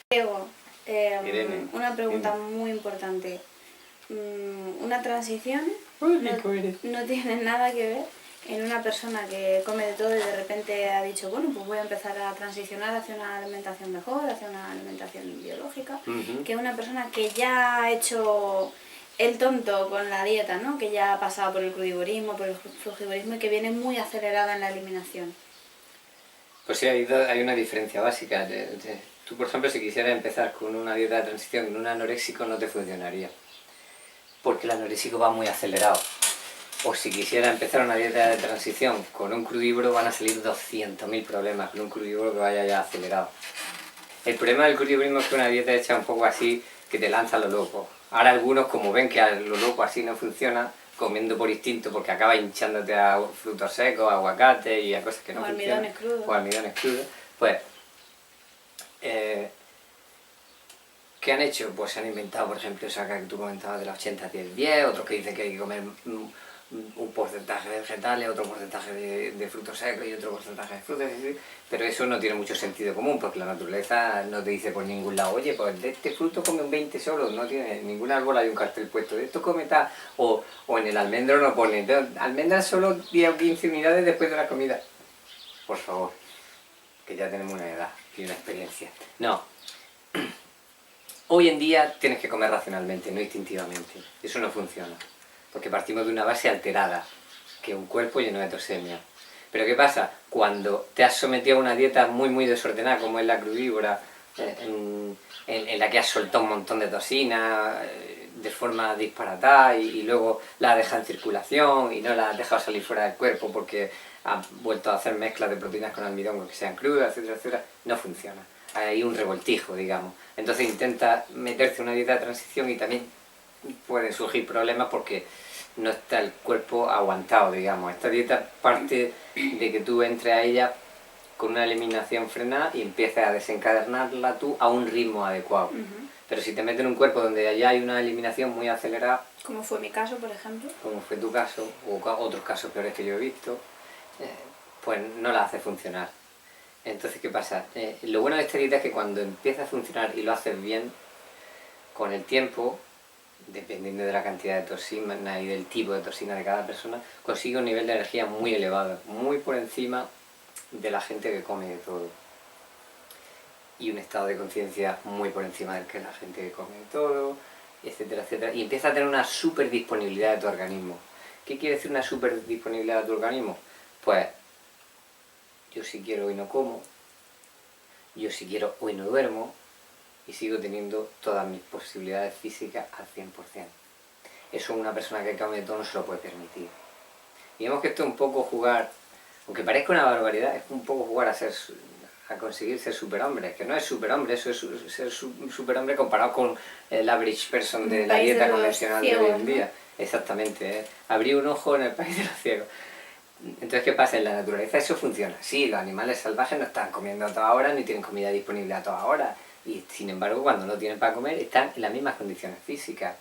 Diego, Irene, una pregunta dime. muy importante. Una transición no tiene nada que ver en una persona que come de todo y de repente ha dicho, bueno, pues voy a empezar a transicionar hacia una alimentación mejor, hacia una alimentación biológica, que una persona que ya ha hecho el tonto con la dieta, ¿no? Que ya ha pasado por el crudivorismo, por el frugivorismo y que viene muy acelerada en la eliminación. Pues sí, hay una diferencia básica. Tú, por ejemplo, si quisieras empezar con una dieta de transición, con un anoréxico no te funcionaría. Porque el anoréxico va muy acelerado. O si quisieras empezar una dieta de transición con un crudívoro, van a salir 200.000 problemas con un crudívoro que vaya ya acelerado. El problema del crudivorismo es que una dieta hecha un poco así, que te lanza a lo loco. Ahora algunos, como ven que a lo loco así no funciona, comiendo por instinto porque acaba hinchándote a frutos secos, a aguacate y a cosas que no funcionan. Almidones crudos. O almidones crudos. Pues, ¿qué han hecho? Pues se han inventado, por ejemplo, esa que tú comentabas de la 80-10-10, otros que dicen que hay que comer un porcentaje de vegetales, otro porcentaje de frutos secos y otro porcentaje de frutas, pero eso no tiene mucho sentido común, porque la naturaleza no te dice por ningún lado, oye, pues de este fruto come un 20 solo, no tiene ningún árbol, hay un cartel puesto, de esto come tal, o en el almendro no pone, almendras solo 10 o 15 unidades después de la comida. Por favor, que ya tenemos una edad y una experiencia. No. Hoy en día tienes que comer racionalmente, no instintivamente. Eso no funciona. Porque partimos de una base alterada, que es un cuerpo lleno de toxemia. Pero ¿qué pasa? Cuando te has sometido a una dieta muy desordenada, como es la crudívora, en la que has soltado un montón de toxinas de forma disparatada y luego la has dejado en circulación y no la has dejado salir fuera del cuerpo porque has vuelto a hacer mezclas de proteínas con almidón que sean crudas, etcétera, etcétera, no funciona. Hay un revoltijo, digamos. Entonces intenta meterte en una dieta de transición y también pueden surgir problemas porque no está el cuerpo aguantado, digamos. Esta dieta parte de que tú entres a ella con una eliminación frenada y empieces a desencadenarla tú a un ritmo adecuado. Pero si te metes en un cuerpo donde ya hay una eliminación muy acelerada, como fue mi caso, por ejemplo, como fue tu caso, o otros casos peores que yo he visto, pues no la hace funcionar. Entonces, ¿qué pasa? Lo bueno de esta dieta es que cuando empieza a funcionar y lo haces bien, con el tiempo, dependiendo de la cantidad de toxina y del tipo de toxina de cada persona, consigue un nivel de energía muy elevado, muy por encima de la gente que come de todo. Y un estado de conciencia muy por encima del que la gente que come de todo, etcétera, etcétera. Y empieza a tener una super disponibilidad de tu organismo. ¿Qué quiere decir una super disponibilidad de tu organismo? Pues, yo si quiero hoy no como, yo si quiero hoy no duermo, y sigo teniendo todas mis posibilidades físicas al 100%. Eso una persona que come de todo no se lo puede permitir. Digamos que esto es un poco jugar, aunque parezca una barbaridad, es un poco jugar a conseguir ser superhombre, que no es superhombre, eso es ser superhombre comparado con el average person de la dieta convencional de hoy en día. Exactamente, abrir un ojo en el país de los ciegos. Entonces, ¿qué pasa? En la naturaleza eso funciona. Sí, los animales salvajes no están comiendo a toda hora, ni tienen comida disponible a toda hora. Y sin embargo, cuando no tienen para comer, están en las mismas condiciones físicas.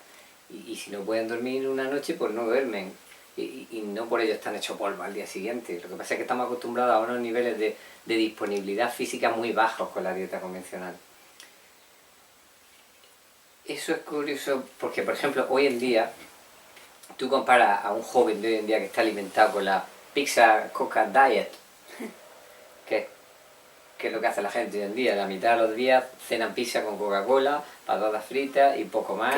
Y si no pueden dormir una noche, pues no duermen. y no por ello están hechos polvo al día siguiente. Lo que pasa es que estamos acostumbrados a unos niveles de disponibilidad física muy bajos con la dieta convencional. Eso es curioso porque, por ejemplo, hoy en día, tú comparas a un joven de hoy en día que está alimentado con la Pizza Coca Diet, que es lo que hace la gente hoy en día. La mitad de los días cenan pizza con Coca-Cola, patatas fritas y poco más.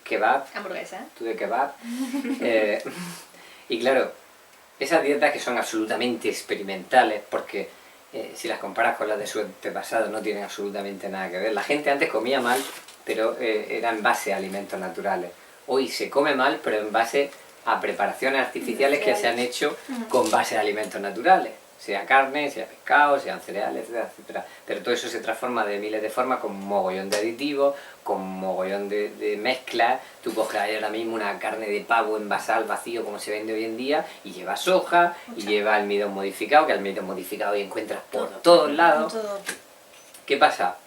Kebab. Hamburguesa. Tú de kebab. Y claro, esas dietas que son absolutamente experimentales, porque si las comparas con las de su antepasado no tienen absolutamente nada que ver. La gente antes comía mal, pero era en base a alimentos naturales. Hoy se come mal, pero en base a preparaciones artificiales que se han hecho con base a alimentos naturales. Sea carne, sea pescado, sean cereales, etcétera, etcétera. Pero todo eso se transforma de miles de formas con mogollón de aditivos, con mogollón de mezclas. Tú coges ahora mismo una carne de pavo envasada al vacío como se vende hoy en día y lleva soja, y lleva almidón modificado, que almidón modificado hoy encuentras por todos lados. ¿Qué pasa?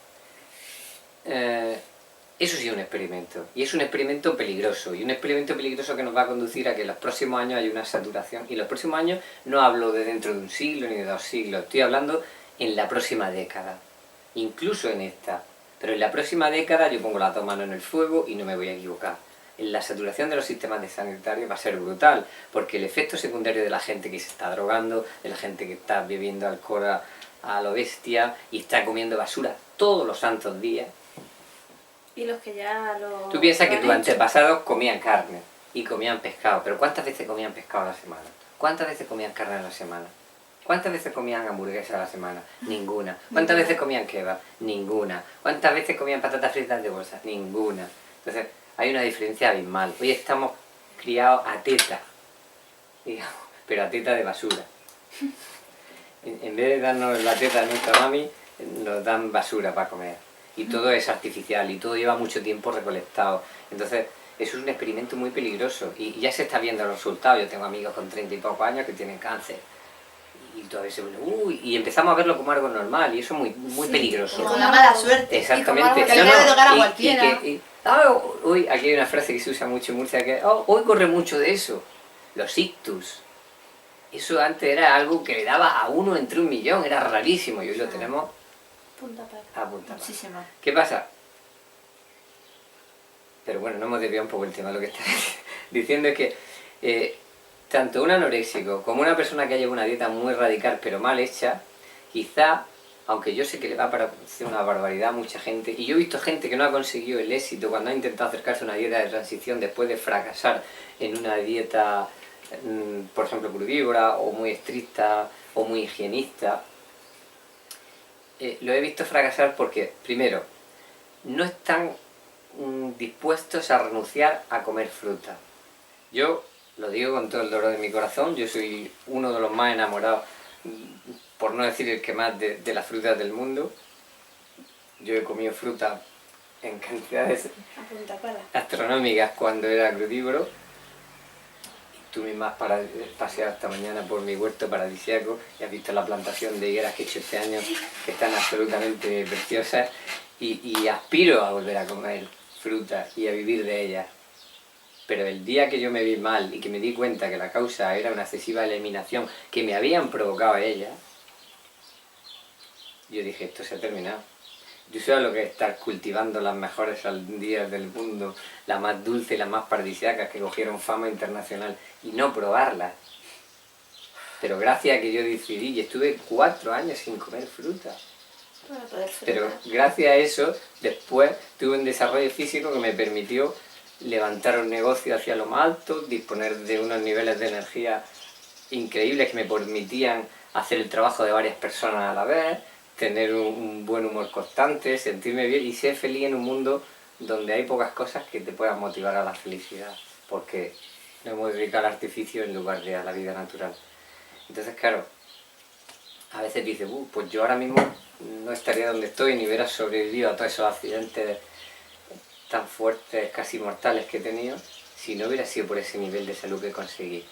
Eso sí es un experimento, y es un experimento peligroso, y un experimento peligroso que nos va a conducir a que en los próximos años haya una saturación, y en los próximos años no hablo de dentro de un siglo ni de 2 siglos, estoy hablando en la próxima década, incluso en esta, pero en la próxima década yo pongo las 2 manos en el fuego y no me voy a equivocar. En la saturación de los sistemas sanitarios va a ser brutal, porque el efecto secundario de la gente que se está drogando, de la gente que está bebiendo alcohol a lo bestia y está comiendo basura todos los santos días. Y los que ya lo... Tú piensas que tus antepasados comían carne y comían pescado, pero ¿cuántas veces comían pescado a la semana? ¿Cuántas veces comían carne a la semana? ¿Cuántas veces comían hamburguesas a la semana? Ninguna. ¿Cuántas veces comían kebab? Ninguna. ¿Cuántas veces comían patatas fritas de bolsa? Ninguna. Entonces, hay una diferencia abismal. Hoy estamos criados a teta, digamos, pero a teta de basura. En vez de darnos la teta de nuestra mami, nos dan basura para comer. Y todo es artificial y todo lleva mucho tiempo recolectado. Entonces, eso es un experimento muy peligroso y ya se está viendo los resultados. Yo tengo amigos con 30 y pocos años que tienen cáncer. Y todavía se y empezamos a verlo como algo normal y eso es muy peligroso. Como la mala suerte. Exactamente. Que le puede tocar a cualquiera. Hoy aquí hay una frase que se usa mucho en Murcia que hoy corre mucho de eso. Los ictus. Eso antes era algo que le daba a 1 entre 1 millón, era rarísimo y hoy lo tenemos punta para. a punta. Muchísimo. ¿Qué pasa? Pero bueno, no hemos desviado un poco el tema. Lo que está diciendo es que tanto un anoréxico como una persona que lleva una dieta muy radical pero mal hecha, quizá, aunque yo sé que le va a parecer una barbaridad a mucha gente, y yo he visto gente que no ha conseguido el éxito cuando ha intentado acercarse a una dieta de transición después de fracasar en una dieta, por ejemplo, crudívora o muy estricta o muy higienista. Lo he visto fracasar porque, primero, no están dispuestos a renunciar a comer fruta. Yo lo digo con todo el dolor de mi corazón, yo soy uno de los más enamorados, por no decir el que más, de las frutas del mundo. Yo he comido fruta en cantidades astronómicas cuando era crudívoro. Tú misma has paseado esta mañana por mi huerto paradisíaco y has visto la plantación de higueras que he hecho este año, que están absolutamente preciosas, y aspiro a volver a comer fruta y a vivir de ellas. Pero el día que yo me vi mal y que me di cuenta que la causa era una excesiva eliminación que me habían provocado a ellas, yo dije, esto se ha terminado. Yo sé lo que es estar cultivando las mejores sandías del mundo, las más dulces y las más paradisíacas que cogieron fama internacional, y no probarlas. Pero gracias a que yo decidí, y estuve 4 años sin comer fruta. Pero gracias a eso, después tuve un desarrollo físico que me permitió levantar un negocio hacia lo más alto, disponer de unos niveles de energía increíbles que me permitían hacer el trabajo de varias personas a la vez, tener un buen humor constante, sentirme bien y ser feliz en un mundo donde hay pocas cosas que te puedan motivar a la felicidad, porque nos hemos dedicado al artificio en lugar de a la vida natural. Entonces, claro, a veces dices, pues yo ahora mismo no estaría donde estoy ni hubiera sobrevivido a todos esos accidentes tan fuertes, casi mortales que he tenido, si no hubiera sido por ese nivel de salud que conseguí.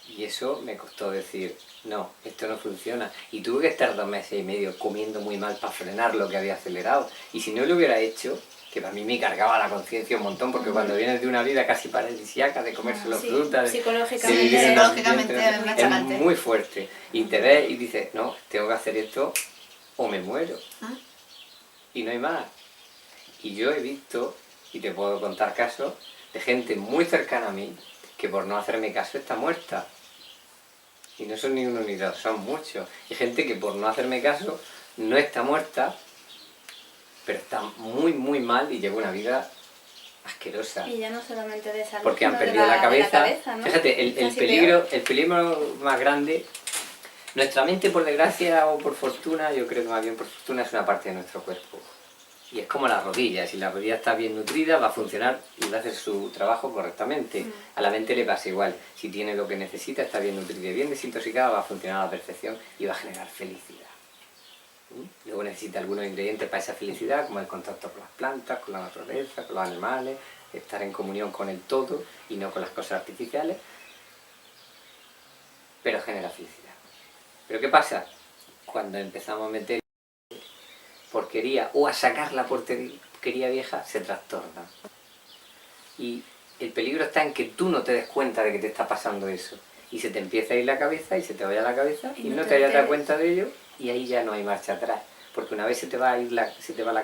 Y eso me costó decir, no, esto no funciona. Y tuve que estar 2 meses y medio comiendo muy mal para frenar lo que había acelerado. Y si no lo hubiera hecho, que para mí me cargaba la conciencia un montón, porque cuando vienes de una vida casi paradisíaca, de comer solo fruta, de vivir en un ambiente, es muy fuerte. Y te ves y dices, no, tengo que hacer esto o me muero. Y no hay más. Y yo he visto, y te puedo contar casos, de gente muy cercana a mí, que por no hacerme caso está muerta. Y no son ni uno ni dos, son muchos. Y gente que por no hacerme caso no está muerta, pero está muy muy mal y lleva una vida asquerosa. Y ya no solamente de salud, porque han sino perdido la cabeza. ¿no? Fíjate, el peligro más grande, nuestra mente por desgracia o por fortuna, yo creo que más bien por fortuna, es una parte de nuestro cuerpo. Y es como la rodilla, si la rodilla está bien nutrida va a funcionar y va a hacer su trabajo correctamente. A la mente le pasa igual, si tiene lo que necesita, está bien nutrida y bien desintoxicada, va a funcionar a la perfección y va a generar felicidad. Luego necesita algunos ingredientes para esa felicidad, como el contacto con las plantas, con la naturaleza, con los animales, estar en comunión con el todo y no con las cosas artificiales, pero genera felicidad. ¿Pero qué pasa? Cuando empezamos a meter porquería o a sacar la porquería vieja, se trastorna. Y el peligro está en que tú no te des cuenta de que te está pasando eso. Y se te empieza a ir la cabeza y se te vaya la cabeza y no te hayas dado cuenta de ello y ahí ya no hay marcha atrás. Porque una vez se te va a ir la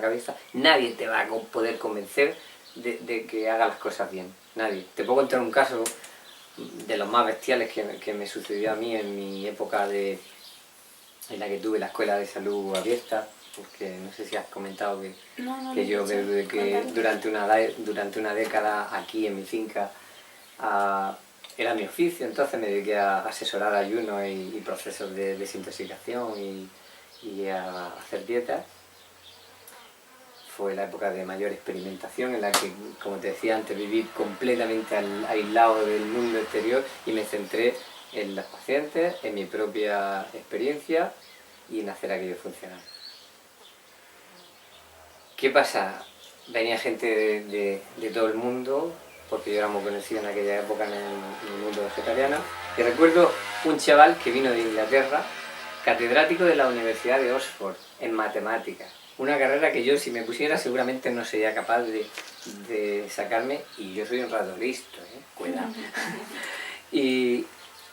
cabeza, nadie te va a poder convencer de que haga las cosas bien. Nadie. Te puedo contar un caso de los más bestiales que me sucedió a mí en mi época en la que tuve la escuela de salud abierta. Porque no sé si has comentado que yo durante una década aquí en mi finca era mi oficio, entonces me dediqué a asesorar ayunos y procesos de desintoxicación y a hacer dietas. Fue la época de mayor experimentación en la que, como te decía antes, viví completamente aislado del mundo exterior y me centré en los pacientes, en mi propia experiencia y en hacer aquello funcionar. ¿Qué pasa? Venía gente de todo el mundo, porque yo era muy conocido en aquella época en el mundo vegetariano, y recuerdo un chaval que vino de Inglaterra, catedrático de la Universidad de Oxford, en matemáticas. Una carrera que yo, si me pusiera, seguramente no sería capaz de sacarme, y yo soy un rato listo, cuidado.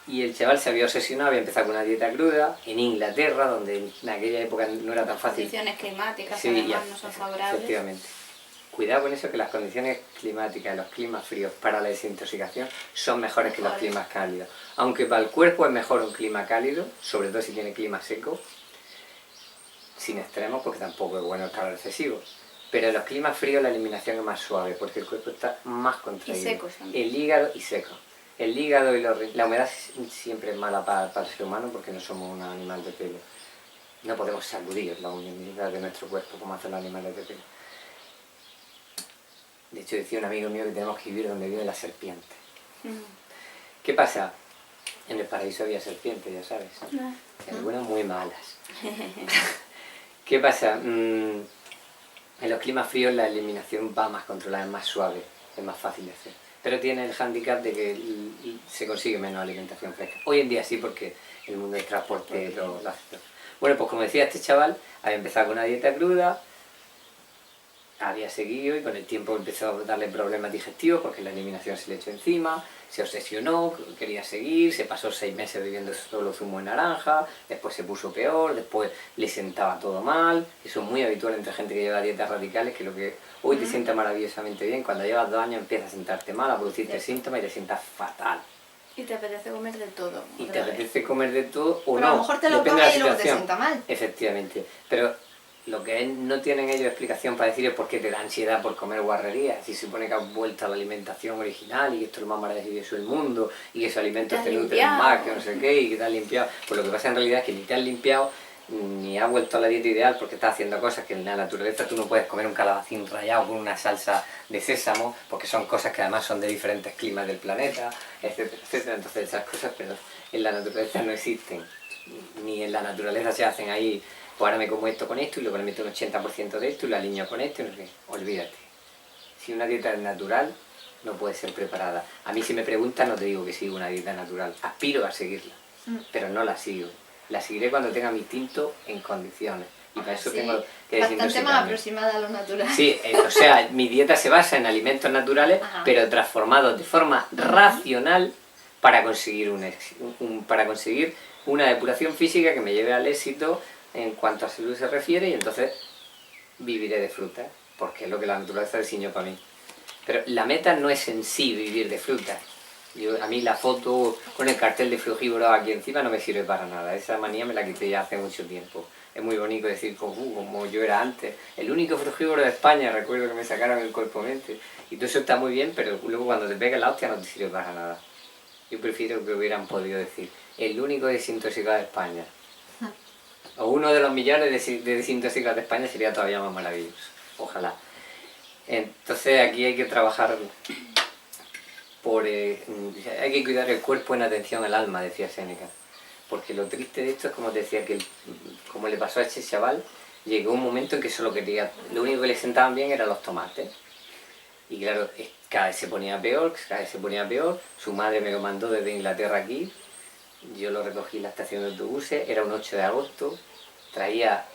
Y el chaval se había obsesionado, había empezado con una dieta cruda en Inglaterra, donde en aquella época no era tan fácil. Condiciones climáticas, sí, además no son favorables. Efectivamente. Cuidado con eso, que las condiciones climáticas, los climas fríos para la desintoxicación son mejores que los climas cálidos. Aunque para el cuerpo es mejor un clima cálido, sobre todo si tiene clima seco, sin extremos, porque tampoco es bueno el calor excesivo. Pero en los climas fríos la eliminación es más suave, porque el cuerpo está más contraído. Y secos también. El hígado y seco. El hígado y la humedad siempre es mala para el ser humano porque no somos un animal de pelo. No podemos sacudir la humedad de nuestro cuerpo como hacen los animales de pelo. De hecho, decía un amigo mío que tenemos que vivir donde vive la serpiente. ¿Qué pasa? En el paraíso había serpientes, ya sabes. Algunas muy malas. ¿Qué pasa? En los climas fríos la eliminación va más controlada, es más suave, es más fácil de hacer. Pero tiene el hándicap de que se consigue menos alimentación fresca. Hoy en día sí, porque el mundo del transporte lo hace todo. Bueno, pues como decía este chaval, había empezado con una dieta cruda, había seguido y con el tiempo empezó a darle problemas digestivos porque la eliminación se le echó encima, se obsesionó, quería seguir, se pasó 6 meses bebiendo solo zumo de naranja, después se puso peor, después le sentaba todo mal. Eso es muy habitual entre gente que lleva dietas radicales, que lo que hoy te sienta maravillosamente bien, cuando llevas 2 años empieza a sentarte mal, a producirte síntomas y te sientas fatal. Y te apetece comer de todo. Y te apetece comer de todo o pero no. a lo mejor te lo comes y luego te sienta mal. Efectivamente. Pero lo que no tienen ellos explicación para decir es por qué te da ansiedad por comer guarrerías. Si se supone que has vuelto a la alimentación original y que esto es lo más maravilloso del mundo y que esos alimentos te nutren más, que no sé qué, y que te has limpiado. Pues lo que pasa en realidad es que ni te has limpiado ni has vuelto a la dieta ideal porque estás haciendo cosas que en la naturaleza tú no puedes comer un calabacín rallado con una salsa de sésamo porque son cosas que además son de diferentes climas del planeta, etcétera, etcétera. Entonces esas cosas pero en la naturaleza no existen, ni en la naturaleza se hacen ahí. Pues ahora me como esto con esto y luego le meto un 80% de esto y lo alineo con esto y no sé qué. Olvídate. Si una dieta es natural, no puede ser preparada. A mí si me preguntan no te digo que sigo una dieta natural. Aspiro a seguirla, pero no la sigo. La seguiré cuando tenga mi instinto en condiciones. Y para eso Sí, tengo que bastante más desintoxicarme. aproximada a lo natural. Sí, o sea, mi dieta se basa en alimentos naturales, Ajá. pero transformados de forma racional para conseguir para conseguir una depuración física que me lleve al éxito en cuanto a salud se refiere, y entonces viviré de frutas, porque es lo que la naturaleza diseñó para mí. Pero la meta no es en sí vivir de frutas. A mí la foto con el cartel de frugívoro aquí encima no me sirve para nada. Esa manía me la quité ya hace mucho tiempo. Es muy bonito decir como yo era antes. El único frugívoro de España, recuerdo que me sacaron el cuerpo-mente. Y todo eso está muy bien, pero luego cuando te pega la hostia no te sirve para nada. Yo prefiero que hubieran podido decir, el único desintoxicado de España. O uno de los millones de desintoxicados de España sería todavía más maravilloso. Ojalá. Entonces aquí hay que trabajar hay que cuidar el cuerpo en atención al alma, decía Séneca. Porque lo triste de esto es como te decía, que como le pasó a este chaval, llegó un momento en que solo quería, lo único que le sentaban bien eran los tomates. Y claro, cada vez se ponía peor, cada vez se ponía peor. Su madre me lo mandó desde Inglaterra aquí. Yo lo recogí en la estación de autobuses, era un 8 de agosto. Traía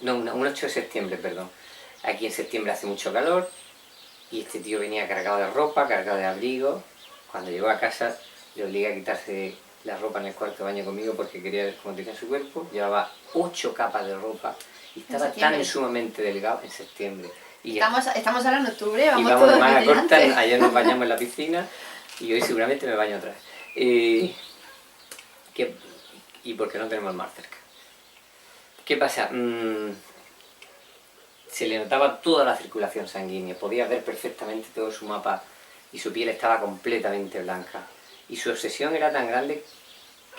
un 8 de septiembre, perdón. Aquí en septiembre hace mucho calor. Y este tío venía cargado de ropa, cargado de abrigo. Cuando llegó a casa le obligué a quitarse la ropa en el cuarto de baño conmigo porque quería ver cómo tenía su cuerpo. Llevaba 8 capas de ropa y estaba tan sumamente delgado en septiembre. Y estamos ahora en octubre, vamos y vamos de todos manga corta, vigilantes. ayer nos bañamos en la piscina y hoy seguramente me baño otra vez. ¿Y por qué no tenemos el mar cerca? ¿Qué pasa? Se le notaba toda la circulación sanguínea, podía ver perfectamente todo su mapa y su piel estaba completamente blanca. Y su obsesión era tan grande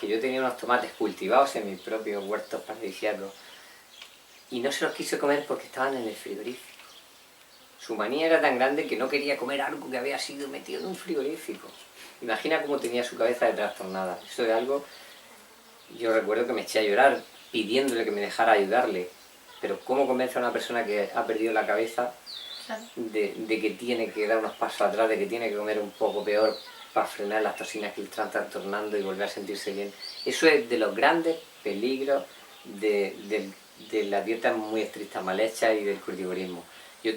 que yo tenía unos tomates cultivados en mis propios huertos paradisíacos y no se los quiso comer porque estaban en el frigorífico. Su manía era tan grande que no quería comer algo que había sido metido en un frigorífico. Imagina cómo tenía su cabeza de trastornada. Eso es algo... Yo recuerdo que me eché a llorar pidiéndole que me dejara ayudarle. Pero ¿cómo convence a una persona que ha perdido la cabeza de que tiene que dar unos pasos atrás, de que tiene que comer un poco peor para frenar las toxinas que le están trastornando y volver a sentirse bien? Eso es de los grandes peligros de la dieta muy estricta, mal hecha y del cultivorismo. Yo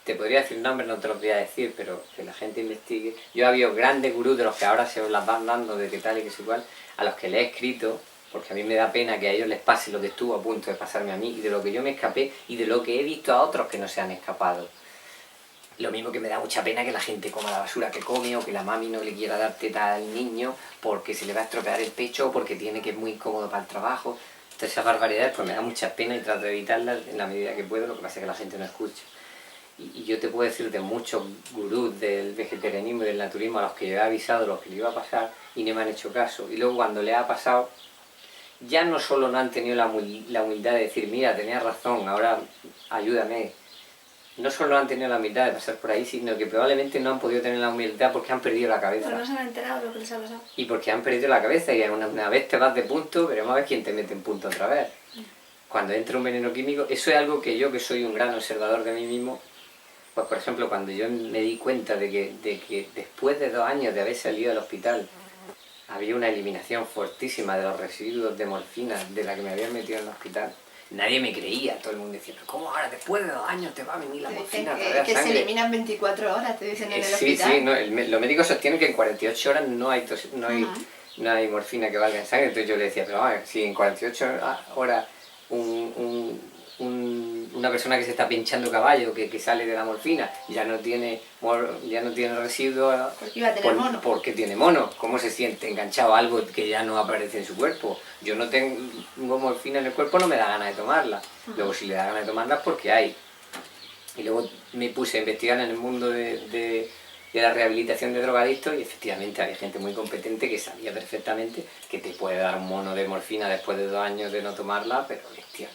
te podría decir nombres, no te los voy a decir, pero que la gente investigue. Yo había grandes gurús de los que ahora se las van dando de qué tal y qué sé cuál, a los que le he escrito, porque a mí me da pena que a ellos les pase lo que estuvo a punto de pasarme a mí y de lo que yo me escapé y de lo que he visto a otros que no se han escapado. Lo mismo que me da mucha pena que la gente coma la basura que come o que la mami no le quiera dar teta al niño porque se le va a estropear el pecho o porque tiene que es muy incómodo para el trabajo. Todas esas barbaridades pues me da mucha pena y trato de evitarlas en la medida que puedo, lo que pasa es que la gente no escucha. Y yo te puedo decir de muchos gurús del vegetarianismo y del naturismo a los que yo he avisado lo que le iba a pasar y no me han hecho caso. Y luego cuando le ha pasado, ya no solo no han tenido la humildad de decir, mira, tenías razón, ahora ayúdame. No solo no han tenido la humildad de pasar por ahí, sino que probablemente no han podido tener la humildad porque han perdido la cabeza. Pues no se han enterado de lo que les ha pasado. Y porque han perdido la cabeza y una vez te vas de punto, veremos a ver quién te mete en punto otra vez. Cuando entra un veneno químico, eso es algo que yo, que soy un gran observador de mí mismo, pues por ejemplo, cuando yo me di cuenta de que después de 2 años de haber salido del hospital, había una eliminación fortísima de los residuos de morfina de la que me habían metido en el hospital, nadie me creía, todo el mundo decía, pero ¿cómo ahora después de 2 años te va a venir la morfina? Que se eliminan 24 horas, te dicen en el hospital. Sí, no, los médicos sostienen que en 48 horas no hay morfina que valga en sangre, entonces yo le decía, pero vamos, si en 48 horas una persona que se está pinchando caballo, que sale de la morfina, ya no tiene residuos, porque iba a tener mono. porque tiene mono. ¿Cómo se siente enganchado a algo que ya no aparece en su cuerpo? Yo no tengo morfina en el cuerpo, no me da ganas de tomarla. Luego si le da ganas de tomarla es porque hay. Y luego me puse a investigar en el mundo de la rehabilitación de drogadictos y efectivamente había gente muy competente que sabía perfectamente que te puede dar un mono de morfina después de 2 años de no tomarla, pero bestial.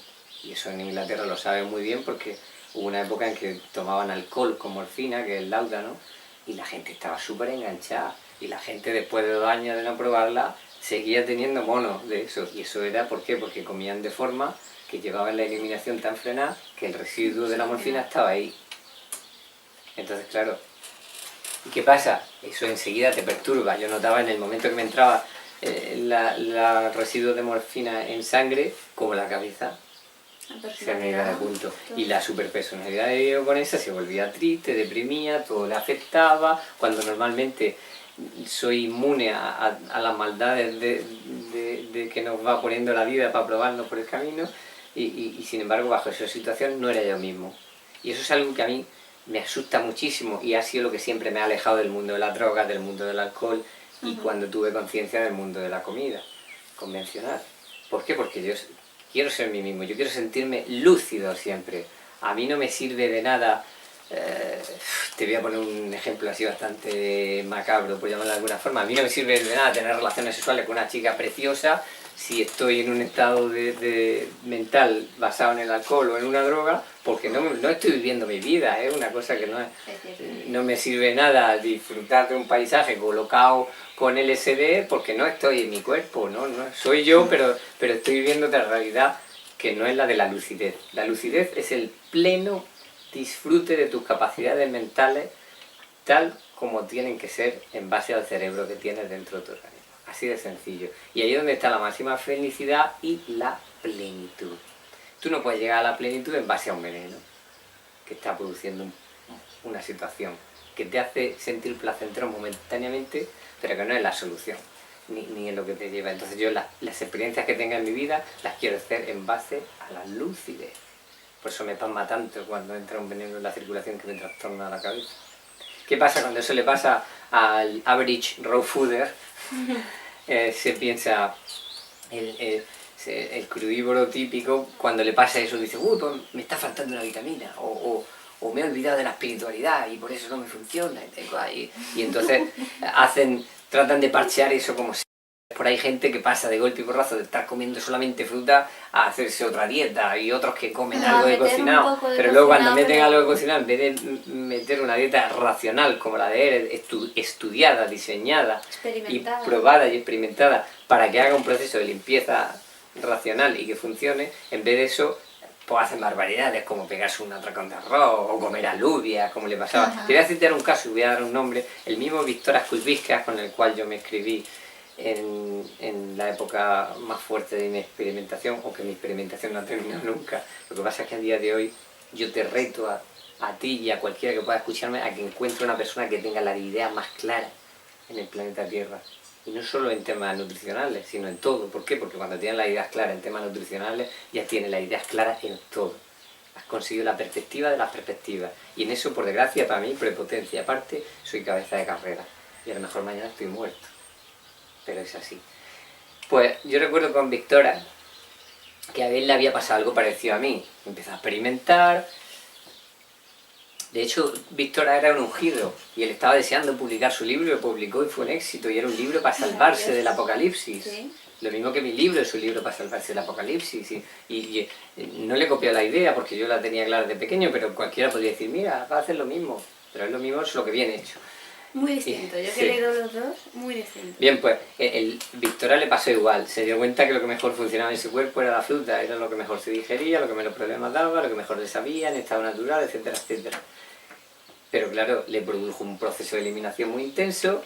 Y eso en Inglaterra lo saben muy bien porque hubo una época en que tomaban alcohol con morfina, que es el láudano, y la gente estaba súper enganchada. Y la gente después de 2 años de no probarla seguía teniendo monos de eso. Y eso era ¿por qué? Porque comían de forma que llevaban la eliminación tan frenada que el residuo de la morfina estaba ahí. Entonces, claro, ¿y qué pasa? Eso enseguida te perturba. Yo notaba en el momento que me entraba los residuos de morfina en sangre, como la cabeza Se me iba de punto. Y la superpersonalidad de Diego con esa se volvía triste, deprimía, todo le afectaba, cuando normalmente soy inmune a las maldades de que nos va poniendo la vida para probarnos por el camino, y sin embargo bajo esa situación no era yo mismo. Y eso es algo que a mí me asusta muchísimo y ha sido lo que siempre me ha alejado del mundo de las drogas, del mundo del alcohol y cuando tuve conciencia del mundo de la comida convencional. ¿Por qué? Porque yo quiero ser mí mismo, yo quiero sentirme lúcido siempre. A mí no me sirve de nada, te voy a poner un ejemplo así bastante macabro, por llamarlo de alguna forma. A mí no me sirve de nada tener relaciones sexuales con una chica preciosa si estoy en un estado mental basado en el alcohol o en una droga, porque no estoy viviendo mi vida, es una cosa que no me sirve nada disfrutar de un paisaje colocado con LSD porque no estoy en mi cuerpo, no soy yo, pero estoy viviendo otra realidad que no es la de la lucidez. La lucidez es el pleno disfrute de tus capacidades mentales tal como tienen que ser en base al cerebro que tienes dentro de tu organismo. Así de sencillo. Y ahí es donde está la máxima felicidad y la plenitud. Tú no puedes llegar a la plenitud en base a un veneno que está produciendo una situación que te hace sentir placentero momentáneamente, pero que no es la solución, ni en lo que te lleva. Entonces yo las experiencias que tenga en mi vida las quiero hacer en base a la lucidez. Por eso me pasma tanto cuando entra un veneno en la circulación que me trastorna la cabeza. ¿Qué pasa cuando eso le pasa al average raw fooder? Se piensa, el crudívoro típico, cuando le pasa eso dice, pues me está faltando una vitamina, o me he olvidado de la espiritualidad y por eso no me funciona. Y entonces tratan de parchear eso como si... Por ahí gente que pasa de golpe y porrazo de estar comiendo solamente fruta a hacerse otra dieta, y otros que comen algo de cocinado, pero luego cuando meten algo de cocinado, en vez de meter una dieta racional como la de él, estudiada, diseñada y probada y experimentada para que haga un proceso de limpieza racional y que funcione, en vez de eso pues hacen barbaridades como pegarse un atracón de arroz o comer alubias, como le pasaba. Te voy a citar un caso y voy a dar un nombre, el mismo Víctor Asculviscas, con el cual yo me escribí en la época más fuerte de mi experimentación, o que mi experimentación no ha terminado nunca. Lo que pasa es que a día de hoy yo te reto a ti y a cualquiera que pueda escucharme a que encuentre una persona que tenga las ideas más claras en el planeta Tierra. Y no solo en temas nutricionales, sino en todo. ¿Por qué? Porque cuando tienes las ideas claras en temas nutricionales, ya tienes las ideas claras en todo. Has conseguido la perspectiva de las perspectivas. Y en eso, por desgracia, para mí, prepotencia aparte, soy cabeza de carrera. Y a lo mejor mañana estoy muerto. Pero es así. Pues yo recuerdo con Victoria que a él le había pasado algo parecido a mí. Empezó a experimentar. De hecho, Victoria era un ungido y él estaba deseando publicar su libro, lo publicó y fue un éxito. Y era un libro para salvarse del apocalipsis. ¿Sí? Lo mismo que mi libro es un libro para salvarse del apocalipsis. Y no le copió la idea porque yo la tenía clara de pequeño, pero cualquiera podría decir, mira, va a hacer lo mismo. Pero es lo mismo, es lo que viene hecho. Muy distinto, yo que he leído los dos, muy distinto. Bien, pues Victoria le pasó igual, se dio cuenta que lo que mejor funcionaba en su cuerpo era la fruta, era lo que mejor se digería, lo que menos problemas daba, lo que mejor le sabía, en estado natural, etcétera, etcétera. Pero claro, le produjo un proceso de eliminación muy intenso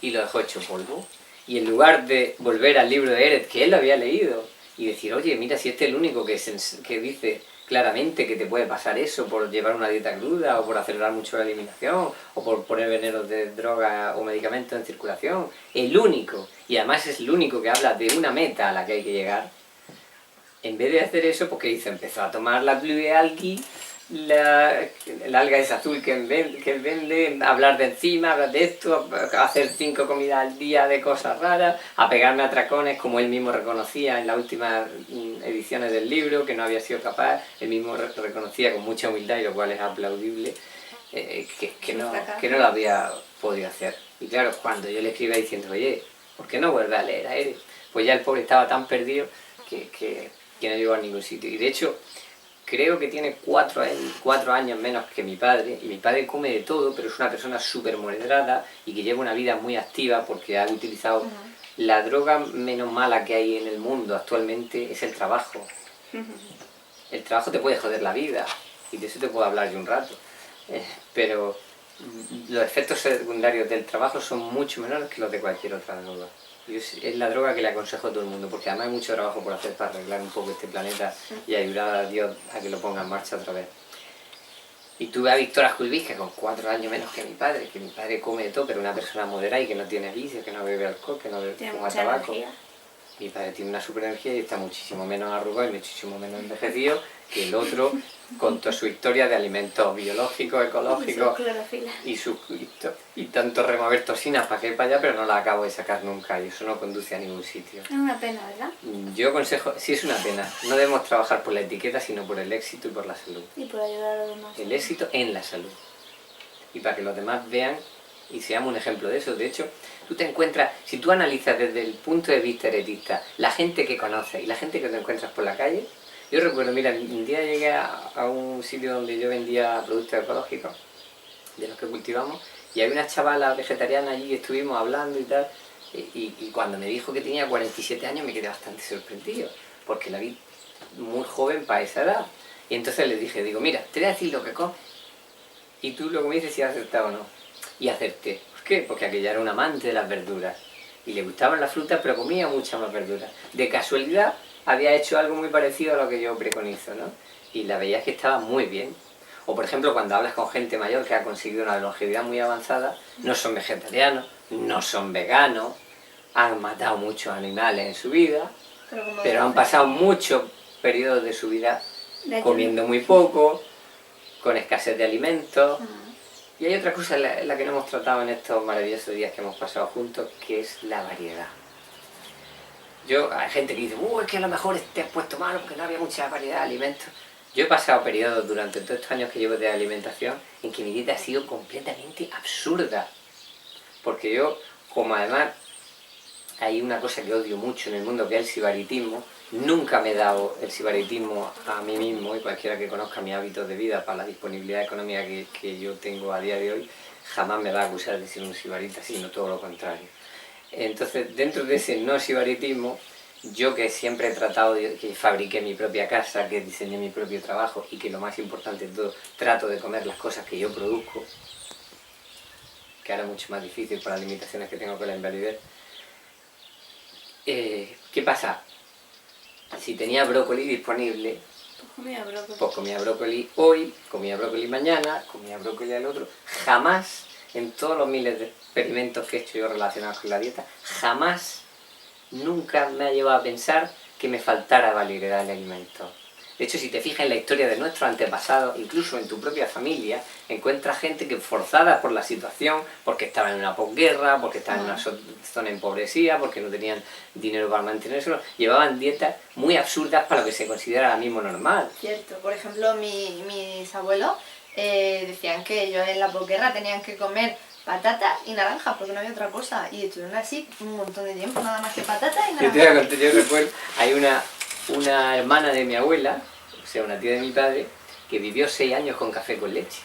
y lo dejó hecho polvo. Y en lugar de volver al libro de Eret, que él lo había leído, y decir, oye, mira, si este es el único que dice claramente que te puede pasar eso por llevar una dieta cruda, o por acelerar mucho la eliminación, o por poner venenos de droga o medicamentos en circulación, el único, y además es el único que habla de una meta a la que hay que llegar, en vez de hacer eso, pues ¿qué hizo? Empezó a tomar la Blue Algae, el alga es azul que él vende, hablar de enzima, hablar de esto, a hacer 5 comidas al día de cosas raras, a pegarme a atracones como él mismo reconocía en las últimas ediciones del libro, que no había sido capaz. Él mismo reconocía con mucha humildad, y lo cual es aplaudible, que no lo había podido hacer. Y claro, cuando yo le escribía diciendo, oye, ¿por qué no vuelves a leer a él? Pues ya el pobre estaba tan perdido que no llegó a ningún sitio. Y de hecho, creo que tiene 4 años menos que mi padre, y mi padre come de todo, pero es una persona súper moderada y que lleva una vida muy activa porque ha utilizado la droga menos mala que hay en el mundo actualmente, es el trabajo. El trabajo te puede joder la vida, y de eso te puedo hablar yo un rato, pero los efectos secundarios del trabajo son mucho menores que los de cualquier otra droga. Es la droga que le aconsejo a todo el mundo, porque además hay mucho trabajo por hacer para arreglar un poco este planeta y ayudar a Dios a que lo ponga en marcha otra vez. Y tuve a Víctor Julvis, que con 4 años menos que mi padre come de todo, pero una persona moderada y que no tiene vicios, que no bebe alcohol, que no fuma tabaco. Energía. Mi padre tiene una super energía y está muchísimo menos arrugado y muchísimo menos envejecido que el otro, con toda su historia de alimentos biológicos, ecológicos y tanto remover toxinas para que ir para allá, pero no las acabo de sacar nunca y eso no conduce a ningún sitio. Es una pena, ¿verdad? Yo aconsejo, sí es una pena, no debemos trabajar por la etiqueta sino por el éxito y por la salud. Y por ayudar a los demás. El éxito en la salud. Y para que los demás vean y seamos un ejemplo de eso. De hecho, tú te encuentras, si tú analizas desde el punto de vista heretista, la gente que conoces y la gente que te encuentras por la calle. Yo recuerdo, mira, un día llegué a un sitio donde yo vendía productos ecológicos, de los que cultivamos, y había una chavala vegetariana allí y estuvimos hablando y tal, y cuando me dijo que tenía 47 años me quedé bastante sorprendido, porque la vi muy joven para esa edad. Y entonces le dije, mira, te voy a decir lo que comes, y tú luego me dices si has acertado o no. Y acerté. ¿Por qué? Porque aquella era un amante de las verduras, y le gustaban las frutas, pero comía muchas más verduras. De casualidad, había hecho algo muy parecido a lo que yo preconizo, ¿no? Y la veías que estaba muy bien. O por ejemplo, cuando hablas con gente mayor que ha conseguido una longevidad muy avanzada, no son vegetarianos, no son veganos, han matado muchos animales en su vida, pero han pasado muchos periodos de su vida comiendo muy poco, con escasez de alimentos. Y hay otra cosa en la que no hemos tratado en estos maravillosos días que hemos pasado juntos, que es la variedad. Hay gente que dice, es que a lo mejor te has puesto malo porque no había mucha variedad de alimentos. Yo he pasado periodos durante todos estos años que llevo de alimentación en que mi dieta ha sido completamente absurda. Porque yo, como además hay una cosa que odio mucho en el mundo, que es el sibaritismo, nunca me he dado el sibaritismo a mí mismo, y cualquiera que conozca mis hábitos de vida para la disponibilidad económica que yo tengo a día de hoy, jamás me va a acusar de ser un sibarita, sino todo lo contrario. Entonces, dentro de ese no sibaritismo, yo que siempre he tratado, que fabriqué mi propia casa, que diseñé mi propio trabajo y que lo más importante de todo, trato de comer las cosas que yo produzco, que ahora es mucho más difícil por las limitaciones que tengo con la invalidez. ¿Qué pasa? Si tenía brócoli disponible, pues comía brócoli hoy, comía brócoli mañana, comía brócoli al otro. Jamás, en todos los miles de experimentos que he hecho yo relacionados con la dieta, jamás, nunca me ha llevado a pensar que me faltara variedad de alimentos. De hecho, si te fijas en la historia de nuestros antepasados, incluso en tu propia familia, encuentras gente que forzada por la situación, porque estaban en una posguerra, porque estaban en una zona empobrecida, porque no tenían dinero para mantenerse, llevaban dietas muy absurdas para lo que se considera ahora mismo normal. Cierto, por ejemplo, mis abuelos decían que ellos en la posguerra tenían que comer patatas y naranjas porque no había otra cosa, y estuvieron así un montón de tiempo, nada más que patatas y naranjas. Yo recuerdo, hay una hermana de mi abuela, o sea, una tía de mi padre, que vivió 6 años con café con leche.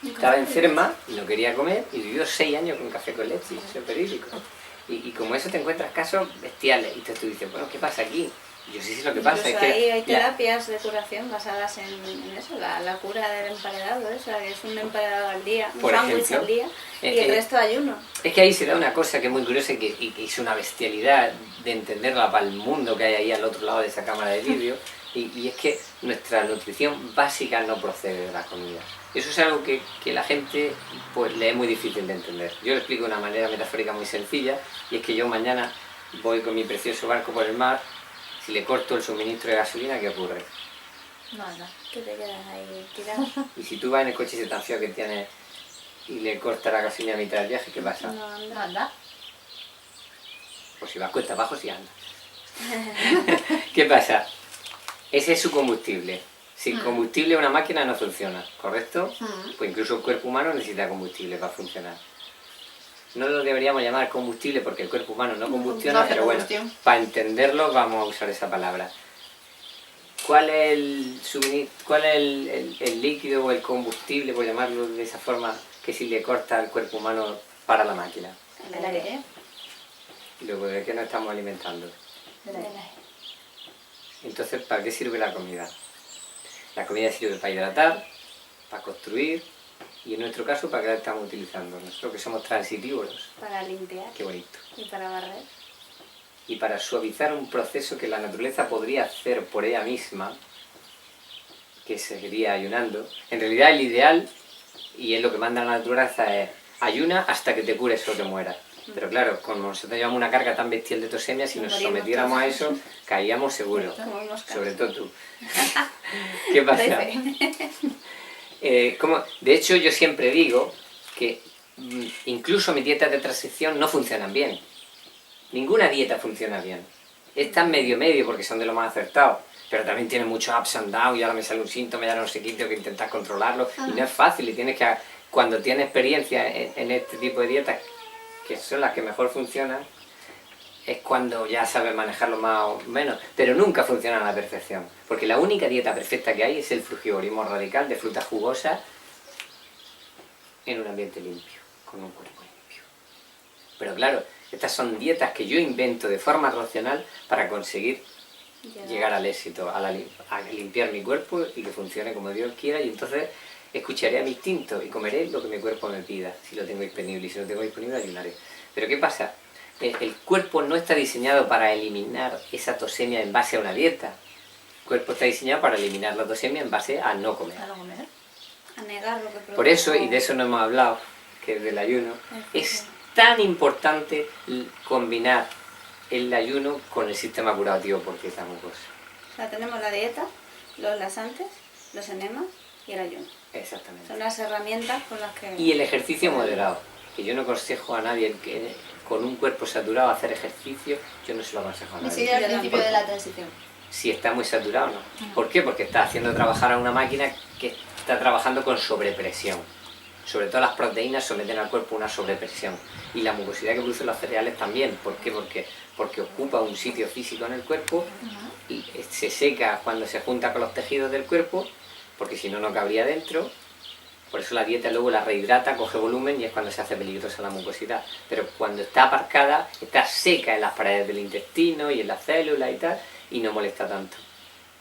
Estaba enferma y no quería comer y vivió 6 años con café con leche, eso es verídico. Y como eso te encuentras casos bestiales y tú dices, bueno, ¿qué pasa aquí? Yo sí sé lo que pasa. Es que hay terapias de curación basadas en eso, la cura del emparedado, que es un emparedado al día, un sándwich al día y el resto ayuno. Es que ahí se da una cosa que es muy curiosa y que es una bestialidad de entenderla para el mundo que hay ahí al otro lado de esa cámara de vídeo, y es que nuestra nutrición básica no procede de la comida. Eso es algo que la gente pues le es muy difícil de entender. Yo lo explico de una manera metafórica muy sencilla, y es que yo mañana voy con mi precioso barco por el mar. Si le corto el suministro de gasolina, ¿qué ocurre? Nada, que te quedas ahí tirado. Y si tú vas en el coche ese tan feo que tienes y le cortas la gasolina a mitad del viaje, ¿qué pasa? No anda. Pues si vas cuesta abajo, sí anda. ¿Qué pasa? Ese es su combustible. Sin combustible una máquina no funciona, ¿correcto? Pues incluso el cuerpo humano necesita combustible para funcionar. No lo deberíamos llamar combustible porque el cuerpo humano no combustiona, pero bueno, para entenderlo vamos a usar esa palabra. ¿Cuál es el líquido o el combustible, por llamarlo de esa forma, que si le corta al cuerpo humano para la máquina? El aire. ¿Y luego de qué nos estamos alimentando? Del aire. Entonces, ¿para qué sirve la comida? La comida sirve para hidratar, para construir, Y en nuestro caso, ¿para qué la estamos utilizando? Nosotros que somos transitívoros. Para limpiar. Qué bonito. Y para barrer. Y para suavizar un proceso que la naturaleza podría hacer por ella misma, que seguiría ayunando. En realidad el ideal, y es lo que manda la naturaleza, es ayuna hasta que te cures o te mueras. Pero claro, como nosotros llevamos una carga tan bestial de tosemia, si nos sometiéramos a eso, caíamos seguro. Sobre todo tú. ¿Qué pasa? De hecho, yo siempre digo que incluso mis dietas de transición no funcionan bien. Ninguna dieta funciona bien. Están medio porque son de lo más acertados. Pero también tiene muchos ups and downs, y ahora me sale un síntoma, y ahora no sé qué, tengo que intentar controlarlo. Y no es fácil, y tienes que, cuando tienes experiencia en este tipo de dietas, que son las que mejor funcionan, es cuando ya sabes manejarlo más o menos, pero nunca funciona a la perfección, porque la única dieta perfecta que hay es el frugivorismo radical de frutas jugosas en un ambiente limpio, con un cuerpo limpio. Pero claro, estas son dietas que yo invento de forma racional para conseguir llegar al éxito, a limpiar mi cuerpo y que funcione como Dios quiera, y entonces escucharé a mi instinto y comeré lo que mi cuerpo me pida, si lo tengo disponible, y si no lo tengo disponible ayunaré. Pero ¿qué pasa? El cuerpo no está diseñado para eliminar esa tosemia en base a una dieta. El cuerpo está diseñado para eliminar la tosemia en base a no comer. A no comer. A negar lo que provoca. Por eso, y de eso no hemos hablado, que es del ayuno, es tan importante combinar el ayuno con el sistema curativo por pieza mucosa. O sea, tenemos la dieta, los laxantes, los enemas y el ayuno. Exactamente. Son las herramientas con las que... Y el ejercicio moderado, que yo no aconsejo a nadie que con un cuerpo saturado hacer ejercicio, yo no se lo aconsejo a Ni nadie. siquiera al principio de la transición. Si está muy saturado, no. ¿Por qué? Porque está haciendo trabajar a una máquina que está trabajando con sobrepresión. Sobre todo las proteínas someten al cuerpo una sobrepresión. Y la mucosidad que producen los cereales también. ¿Por qué? Porque ocupa un sitio físico en el cuerpo y se seca cuando se junta con los tejidos del cuerpo, porque si no, no cabría dentro. Por eso la dieta luego la rehidrata, coge volumen y es cuando se hace peligrosa la mucosidad. Pero cuando está aparcada, está seca en las paredes del intestino y en las células y tal, y no molesta tanto.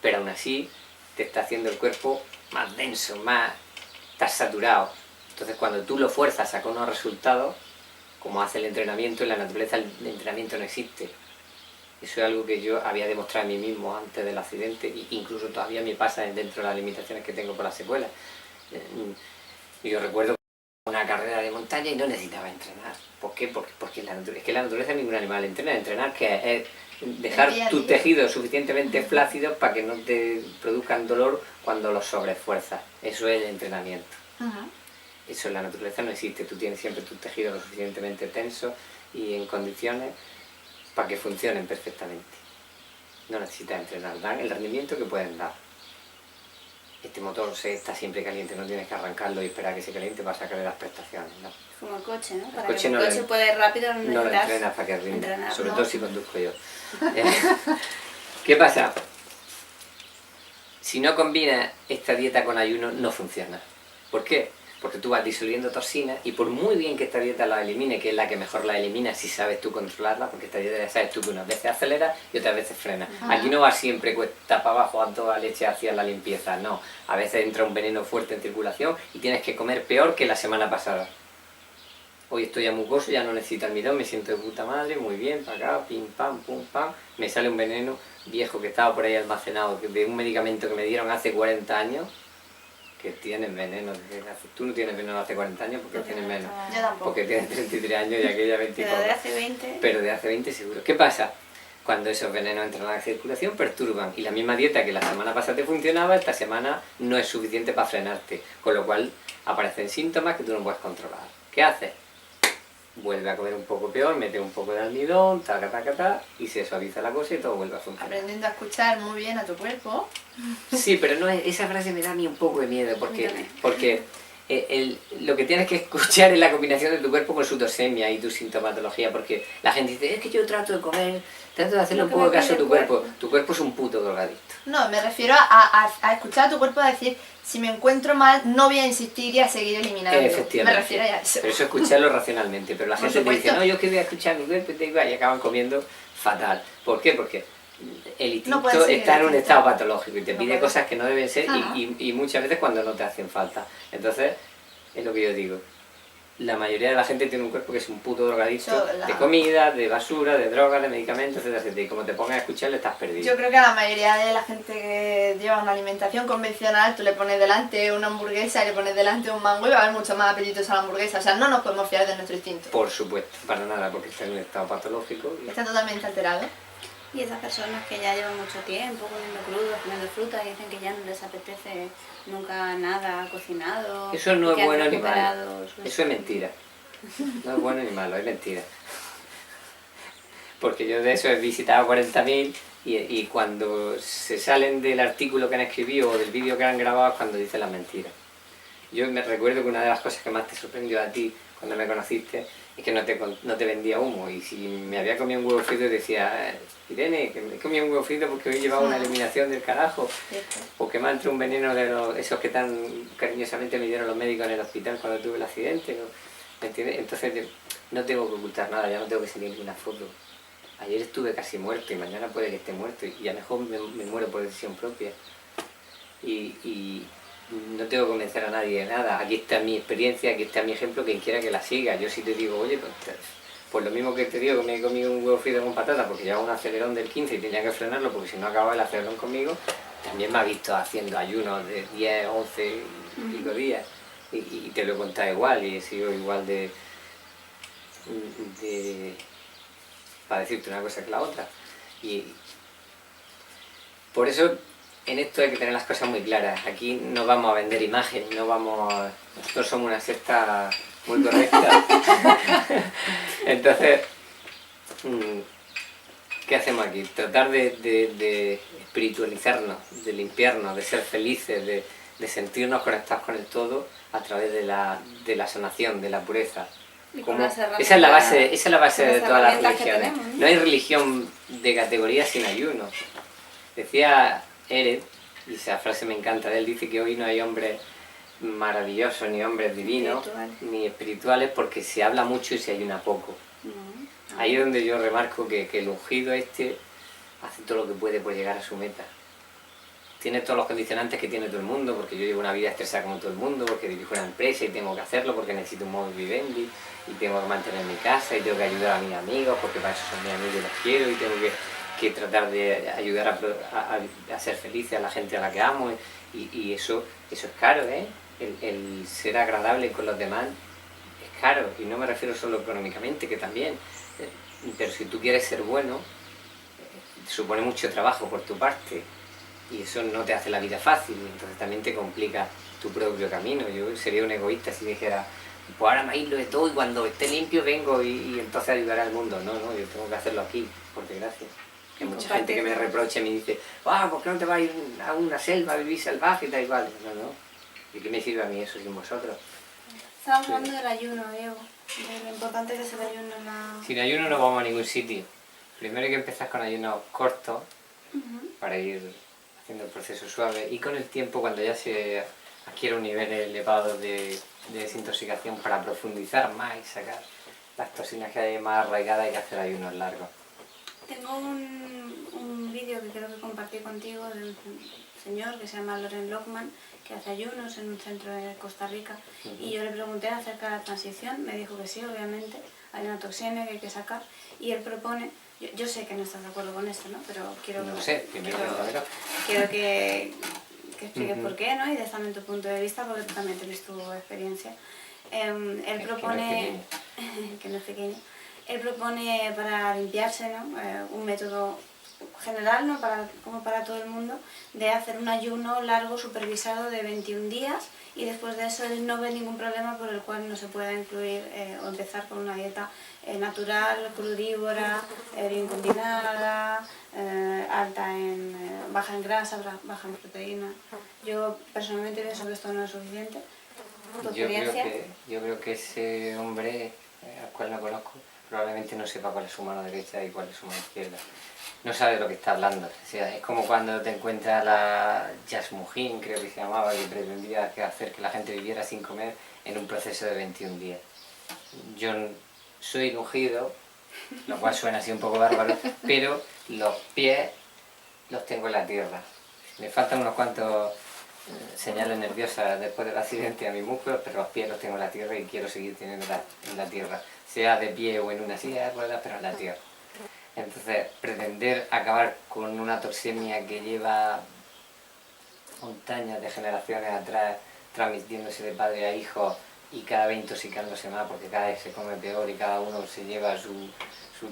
Pero aún así te está haciendo el cuerpo más denso, estás saturado. Entonces cuando tú lo fuerzas a sacar unos resultados, como hace el entrenamiento, en la naturaleza el entrenamiento no existe. Eso es algo que yo había demostrado a mí mismo antes del accidente, e incluso todavía me pasa dentro de las limitaciones que tengo por las secuelas. Yo recuerdo una carrera de montaña y no necesitaba entrenar. ¿Por qué? Porque es que la naturaleza es ningún animal entrena. Entrenar que es dejar tus tejidos suficientemente flácidos para que no te produzcan dolor cuando los sobreesfuerzas. Eso es el entrenamiento. Eso en la naturaleza no existe. Tú tienes siempre tus tejidos lo suficientemente tensos y en condiciones para que funcionen perfectamente. No necesitas entrenar. Dan el rendimiento que pueden dar. Este motor está siempre caliente, no tienes que arrancarlo y esperar a que se caliente para sacarle las prestaciones, ¿no? Como el coche, ¿no? Para coche que el coche pueda ir rápido, no lo entrenas para que rinda, sobre todo si conduzco yo. ¿Qué pasa? Si no combinas esta dieta con ayuno, no funciona. ¿Por qué? Porque tú vas disolviendo toxinas y por muy bien que esta dieta la elimine, que es la que mejor la elimina si sabes tú controlarla, porque esta dieta ya sabes tú que unas veces aceleras y otras veces frenas. Aquí no va siempre cuesta para abajo a toda leche hacia la limpieza, no. A veces entra un veneno fuerte en circulación y tienes que comer peor que la semana pasada. Hoy estoy ya mucoso, ya no necesito almidón, me siento de puta madre, muy bien, para acá, pim pam, pum pam. Me sale un veneno viejo que estaba por ahí almacenado, de un medicamento que me dieron hace 40 años, que tienes veneno. Tú no tienes veneno hace 40 años porque tienes menos. Yo tampoco. Porque tienes 33 años y aquella 20. Pero de hace 20. Pero de hace 20 seguro. ¿Qué pasa? Cuando esos venenos entran a la circulación, perturban. Y la misma dieta que la semana pasada te funcionaba, esta semana no es suficiente para frenarte. Con lo cual aparecen síntomas que tú no puedes controlar. ¿Qué haces? Vuelve a comer un poco peor, mete un poco de almidón, taca, taca, taca, y se suaviza la cosa y todo vuelve a funcionar. Aprendiendo a escuchar muy bien a tu cuerpo. Sí, pero no esa frase me da a mí un poco de miedo, porque lo que tienes que escuchar es la combinación de tu cuerpo con su tosemia y tu sintomatología, porque la gente dice, es que yo trato de comer, trato de hacerle un poco de caso a tu cuerpo. Tu cuerpo es un puto drogadicto. No, me refiero a escuchar a tu cuerpo a decir, si me encuentro mal, no voy a insistir y a seguir eliminando. Efectivamente. Me refiero a eso. Pero eso escucharlo racionalmente, pero la gente te dice, no, yo que voy a escuchar mi cuerpo y acaban comiendo fatal. ¿Por qué? Porque el instinto está en un estado patológico y te pide cosas que no deben ser y muchas veces cuando no te hacen falta. Entonces, es lo que yo digo. La mayoría de la gente tiene un cuerpo que es un puto drogadicto Eso, de comida, de basura, de drogas, de medicamentos, etcétera, etcétera. Y como te pongas a escucharle, estás perdido. Yo creo que a la mayoría de la gente que lleva una alimentación convencional, tú le pones delante una hamburguesa y le pones delante un mango y va a haber mucho más apetitos a la hamburguesa. O sea, no nos podemos fiar de nuestro instinto. Por supuesto, para nada, porque está en un estado patológico. Está totalmente alterado. Y esas personas que ya llevan mucho tiempo comiendo crudo, comiendo fruta y dicen que ya no les apetece nunca nada cocinado. Eso no que es han bueno ni malo. recuperado su Eso es mentira. No es bueno ni malo, es mentira. Porque yo de eso he visitado 40.000 y cuando se salen del artículo que han escrito o del vídeo que han grabado es cuando dicen las mentiras. Yo me recuerdo que una de las cosas que más te sorprendió a ti cuando me conociste es que no te vendía humo. Y si me había comido un huevo frito decía, Irene, que me he comido un huevo frito porque hoy llevaba una eliminación del carajo. O que me ha entrado un veneno de esos que tan cariñosamente me dieron los médicos en el hospital cuando tuve el accidente, ¿no? ¿Me entiendes? Entonces no tengo que ocultar nada, ya no tengo que sentir ninguna foto. Ayer estuve casi muerto y mañana puede que esté muerto y a lo mejor me muero por decisión propia. Y no tengo que convencer a nadie de nada. Aquí está mi experiencia, aquí está mi ejemplo, quien quiera que la siga. Yo sí te digo, oye, pues lo mismo que te digo que me he comido un huevo frito con patata porque llevaba un acelerón del 15 y tenía que frenarlo porque si no acababa el acelerón conmigo, también me ha visto haciendo ayunos de 10, 11 y pico días. Y te lo he contado igual y he sido igual de para decirte una cosa que la otra. Y por eso en esto hay que tener las cosas muy claras. Aquí no vamos a vender imagen, nosotros somos una secta muy correcta. Entonces, ¿qué hacemos aquí? Tratar de espiritualizarnos, de limpiarnos, de ser felices, de sentirnos conectados con el todo a través de la sanación, de la pureza. Esa es la base de todas las religiones. No hay religión de categoría sin ayuno. Decía Eret, y esa frase me encanta de él, dice que hoy no hay hombres maravillosos, ni hombres divinos, ni espirituales, porque se habla mucho y se ayuna poco. Ahí es donde yo remarco que el ungido hace todo lo que puede por llegar a su meta. Tiene todos los condicionantes que tiene todo el mundo, porque yo llevo una vida estresada como todo el mundo, porque dirijo una empresa y tengo que hacerlo, porque necesito un modus vivendi, y tengo que mantener mi casa, y tengo que ayudar a mis amigos, porque para eso son mis amigos y los quiero, y tengo que tratar de ayudar a ser felices a la gente a la que amo, y eso es caro, ¿eh? El ser agradable con los demás es caro, y no me refiero solo económicamente, que también, pero si tú quieres ser bueno, supone mucho trabajo por tu parte, y eso no te hace la vida fácil, entonces también te complica tu propio camino. Yo sería un egoísta si dijera, pues ahora me aíslo de todo y cuando esté limpio vengo y entonces ayudaré al mundo. No, yo tengo que hacerlo aquí, por desgracia. Hay mucha gente que me reprocha y me dice, ¿por qué no te vas a ir a una selva a vivir salvaje y tal y cual? No. ¿Y qué me sirve a mí eso sin vosotros? Estamos hablando del ayuno, Diego, de lo importante que es el ayuno en la... Sin ayuno no vamos a ningún sitio. Primero hay que empezar con ayunos cortos para ir haciendo el proceso suave y con el tiempo, cuando ya se adquiere un nivel elevado de desintoxicación, para profundizar más y sacar las toxinas que hay más arraigadas, hay que hacer ayunos largos. Tengo un vídeo que creo que compartí contigo de un señor que se llama Loren Lockman, que hace ayunos en un centro de Costa Rica, y yo le pregunté acerca de la transición, me dijo que sí, obviamente, hay una toxina que hay que sacar, y él propone, yo sé que no estás de acuerdo con esto, ¿no? Pero quiero que expliques por qué, ¿no? Y des también tu punto de vista, porque tú también tienes tu experiencia. Él propone, que no es pequeño, él propone para limpiarse, ¿no? Un método general, ¿no? Como para todo el mundo, de hacer un ayuno largo supervisado de 21 días, y después de eso él no ve ningún problema por el cual no se pueda incluir o empezar con una dieta natural, crudívora, bien combinada, baja en grasa, baja en proteína. Yo personalmente pienso que esto no es suficiente. ¿Tu experiencia? Yo creo que ese hombre, al cual no conozco, probablemente no sepa cuál es su mano derecha y cuál es su mano izquierda. No sabe de lo que está hablando. O sea, es como cuando te encuentras la Yasmujín, creo que se llamaba, que pretendía hacer que la gente viviera sin comer en un proceso de 21 días. Yo soy ungido, lo cual suena así un poco bárbaro, pero los pies los tengo en la tierra. Me faltan unos cuantos señales nerviosas después del accidente a mis músculos, pero los pies los tengo en la tierra y quiero seguir teniendo en la tierra, sea de pie o en una silla de ruedas, pero en la tierra. Entonces, pretender acabar con una toxemia que lleva montañas de generaciones atrás, transmitiéndose de padre a hijo y cada vez intoxicándose más porque cada vez se come peor y cada uno se lleva su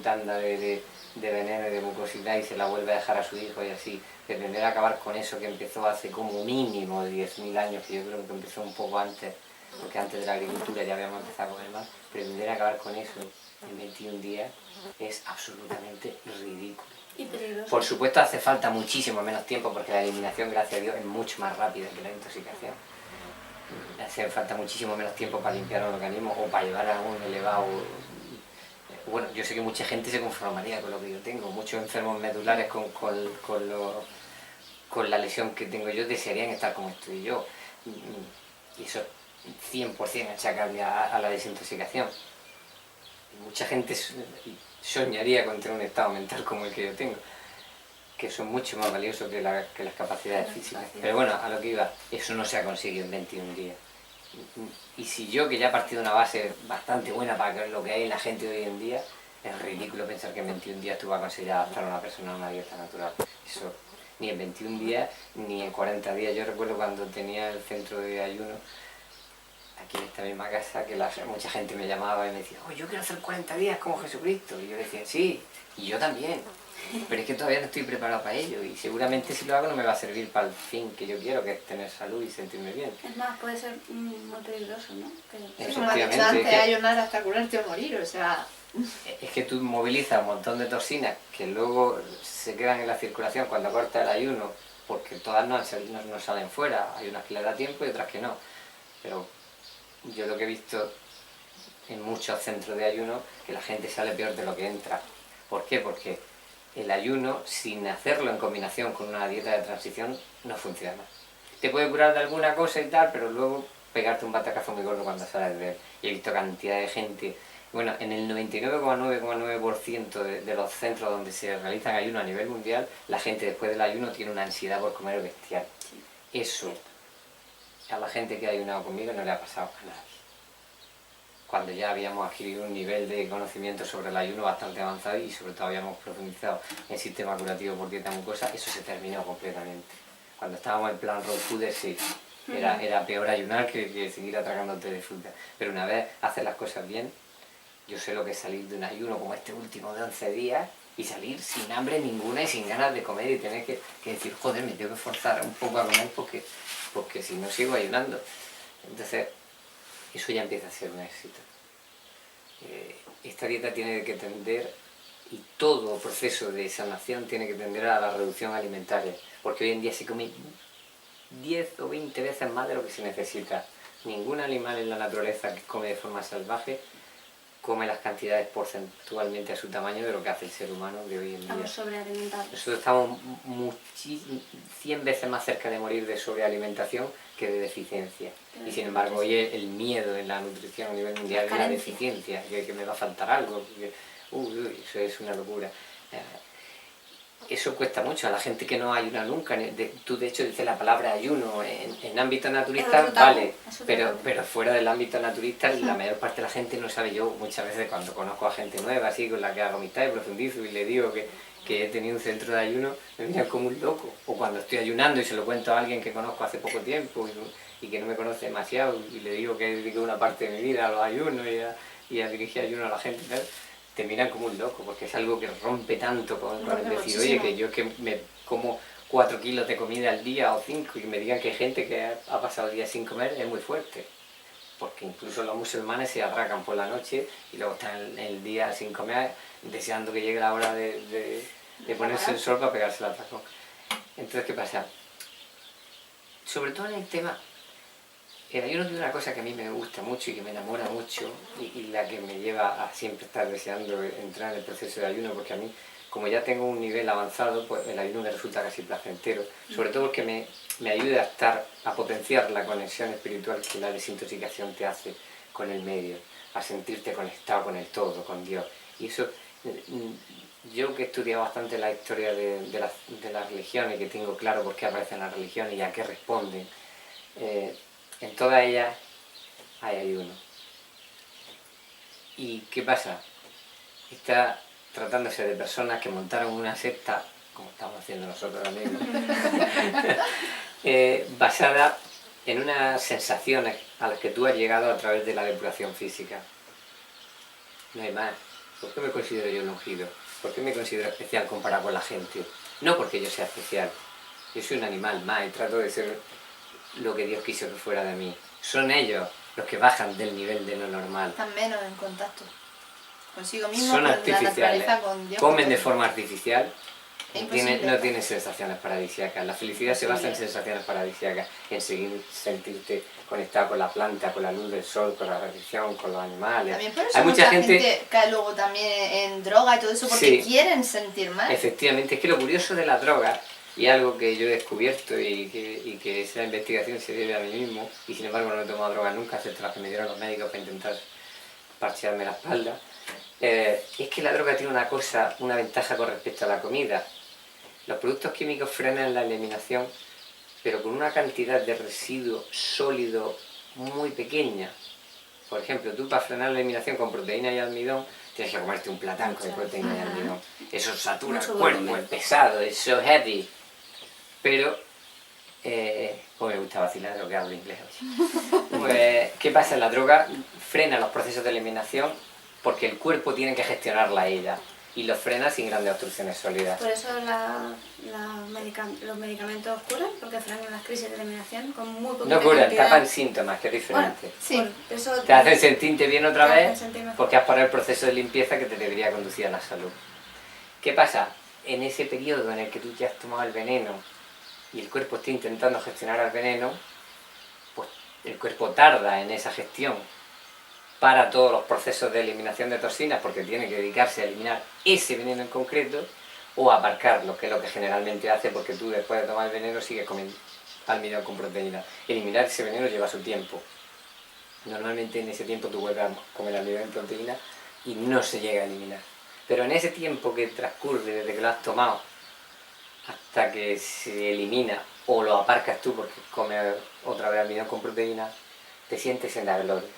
tanda de veneno y de mucosidad y se la vuelve a dejar a su hijo y así. Pretender acabar con eso que empezó hace como mínimo 10.000 años, que yo creo que empezó un poco antes, porque antes de la agricultura ya habíamos empezado a comer más, pretender acabar con eso en 21 días es absolutamente ridículo. Y peligroso. Por supuesto hace falta muchísimo menos tiempo porque la eliminación, gracias a Dios, es mucho más rápida que la intoxicación. Hace falta muchísimo menos tiempo para limpiar un organismo o para llevar a un elevado... Bueno, yo sé que mucha gente se conformaría con lo que yo tengo, muchos enfermos medulares con la lesión que tengo yo desearían estar como estoy yo. Y eso 100% achacable a la desintoxicación. Mucha gente soñaría con tener un estado mental como el que yo tengo, que son mucho más valiosos que las capacidades físicas. Pero bueno, a lo que iba, eso no se ha conseguido en 21 días. Y si yo, que ya he partido de una base bastante buena para lo que hay en la gente hoy en día, es ridículo pensar que en 21 días tú vas a conseguir adaptar a una persona a una dieta natural. Eso, ni en 21 días, ni en 40 días. Yo recuerdo cuando tenía el centro de ayuno, aquí en esta misma casa, que mucha gente me llamaba y me decía, oh, yo quiero hacer 40 días como Jesucristo. Y yo decía, sí, y yo también. Pero es que todavía no estoy preparado para ello y seguramente si lo hago no me va a servir para el fin que yo quiero, que es tener salud y sentirme bien. Es más, puede ser muy peligroso, ¿no? Eso me ha dicho antes, ayunar hasta curarte o morir, o sea... Es que tú movilizas un montón de toxinas que luego se quedan en la circulación cuando corta el ayuno, porque todas no salen fuera, hay unas que le da tiempo y otras que no. Pero yo lo que he visto en muchos centros de ayuno, que la gente sale peor de lo que entra. ¿Por qué? Porque el ayuno, sin hacerlo en combinación con una dieta de transición, no funciona. Te puede curar de alguna cosa y tal, pero luego pegarte un batacazo muy gordo cuando sales de él. Y he visto cantidad de gente, bueno, en el 99,9% de los centros donde se realizan ayuno a nivel mundial, la gente después del ayuno tiene una ansiedad por comer bestial. Sí. Eso, a la gente que ha ayunado conmigo no le ha pasado a nadie. Cuando ya habíamos adquirido un nivel de conocimiento sobre el ayuno bastante avanzado y sobre todo habíamos profundizado en el sistema curativo por dieta mucosa, eso se terminó completamente. Cuando estábamos en plan raw food, sí, era peor ayunar que seguir atragándote de fruta. Pero una vez haces las cosas bien, yo sé lo que es salir de un ayuno como este último de 11 días y salir sin hambre ninguna y sin ganas de comer y tener que decir, joder, me tengo que forzar un poco a comer porque si no sigo ayunando. Entonces, eso ya empieza a ser un éxito. Esta dieta tiene que tender, y todo proceso de sanación tiene que tender a la reducción alimentaria, porque hoy en día se come 10 o 20 veces más de lo que se necesita. Ningún animal en la naturaleza que come de forma salvaje come las cantidades porcentualmente a su tamaño de lo que hace el ser humano de hoy en día. Estamos sobrealimentados. Nosotros estamos 100 veces más cerca de morir de sobrealimentación que de deficiencia. Y sin embargo hoy el miedo en la nutrición a nivel mundial es la deficiencia, que me va a faltar algo, eso es una locura. Eso cuesta mucho a la gente que no ayuna nunca. Tú de hecho dices la palabra ayuno en ámbito naturista, vale, pero fuera del ámbito naturista la mayor parte de la gente no sabe. Yo muchas veces cuando conozco a gente nueva así con la que hago amistad y profundizo y le digo que he tenido un centro de ayuno, me miran como un loco. O cuando estoy ayunando y se lo cuento a alguien que conozco hace poco tiempo y que no me conoce demasiado y le digo que dedico una parte de mi vida a los ayunos y a dirigir ayuno a la gente y tal, te miran como un loco, porque es algo que rompe tanto con el decir, oye, que yo que me como 4 kilos de comida al día o 5 y me digan que hay gente que ha pasado días sin comer, es muy fuerte. Porque incluso los musulmanes se atracan por la noche y luego están el día sin comer, deseando que llegue la hora de ponerse el sol para pegarse el atracón. Entonces, ¿qué pasa? Sobre todo en el tema... El ayuno tiene una cosa que a mí me gusta mucho y que me enamora mucho y la que me lleva a siempre estar deseando entrar en el proceso de ayuno, porque a mí, como ya tengo un nivel avanzado, pues el ayuno me resulta casi placentero, sobre todo porque me ayuda a potenciar la conexión espiritual que la desintoxicación te hace con el medio, a sentirte conectado con el todo, con Dios. Y eso, yo que he estudiado bastante la historia de las religiones, que tengo claro por qué aparecen las religiones y a qué responden, en todas ellas hay ayuno. ¿Y qué pasa? Está tratándose de personas que montaron una secta, como estamos haciendo nosotros ahora mismo, basada en unas sensaciones a las que tú has llegado a través de la depuración física. No hay más. ¿Por qué me considero yo un ungido? ¿Por qué me considero especial comparado con la gente? No porque yo sea especial. Yo soy un animal más y trato de ser lo que Dios quiso que fuera de mí. Son ellos los que bajan del nivel de lo normal. Están menos en contacto consigo mismo, Son con la artificiales. naturaleza, con Dios. Comen de forma artificial. No imposible. tienen sensaciones paradisíacas. La felicidad se basa en sensaciones paradisíacas, en sentirte conectado con la planta, con la luz del sol, con la radiación, con los animales. También por eso hay mucha gente cae luego también en droga y todo eso, porque sí, quieren sentir más. Efectivamente, es que lo curioso de la droga, y algo que yo he descubierto y que esa investigación se debe a mí mismo, y sin embargo no he tomado droga nunca, excepto las que me dieron los médicos para intentar parchearme la espalda, es que la droga tiene una ventaja con respecto a la comida. Los productos químicos frenan la eliminación, pero con una cantidad de residuo sólido muy pequeña. Por ejemplo, tú para frenar la eliminación con proteína y almidón, tienes que comerte un platanco de proteína y almidón. Eso satura el cuerpo, es pesado, es so heavy. Pero, como me gusta vacilar lo que hablo inglés hoy. Pues, ¿qué pasa? La droga frena los procesos de eliminación porque el cuerpo tiene que gestionarla ella. Y los frena sin grandes obstrucciones sólidas. Por eso los medicamentos curan, porque frenan las crisis de eliminación con muy poquita No curan, cantidad. tapan síntomas, que es diferente. Bueno, sí, eso Te hacen sentirte bien otra te vez hacen sentir mejor. porque has parado el proceso de limpieza que te debería conducir a la salud. ¿Qué pasa? En ese periodo en el que tú ya has tomado el veneno y el cuerpo está intentando gestionar el veneno, pues el cuerpo tarda en esa gestión para todos los procesos de eliminación de toxinas porque tiene que dedicarse a eliminar ese veneno en concreto o a aparcarlo, que es lo que generalmente hace porque tú después de tomar el veneno sigues comiendo almidón con proteína. Eliminar ese veneno lleva su tiempo. Normalmente en ese tiempo tú vuelves a comer almidón en proteína y no se llega a eliminar. Pero en ese tiempo que transcurre desde que lo has tomado hasta que se elimina o lo aparcas tú porque comes otra vez almidón con proteína, te sientes en la gloria.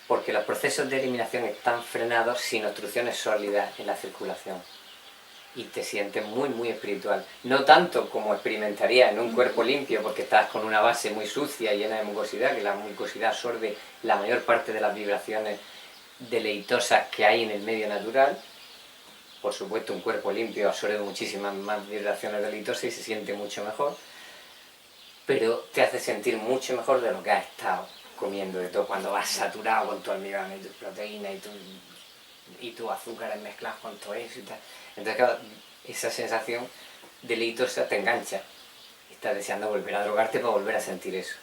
Porque los procesos de eliminación están frenados sin obstrucciones sólidas en la circulación. Y te sientes muy, muy espiritual. No tanto como experimentaría en un cuerpo limpio, porque estás con una base muy sucia y llena de mucosidad, que la mucosidad absorbe la mayor parte de las vibraciones deleitosas que hay en el medio natural. Por supuesto, un cuerpo limpio absorbe muchísimas más vibraciones deleitosas y se siente mucho mejor. Pero te hace sentir mucho mejor de lo que has estado comiendo de todo, cuando vas saturado con tu almidón y tu proteína y tu azúcares mezclados con todo eso y tal. Entonces, claro, esa sensación deleitosa te engancha. Estás deseando volver a drogarte para volver a sentir eso.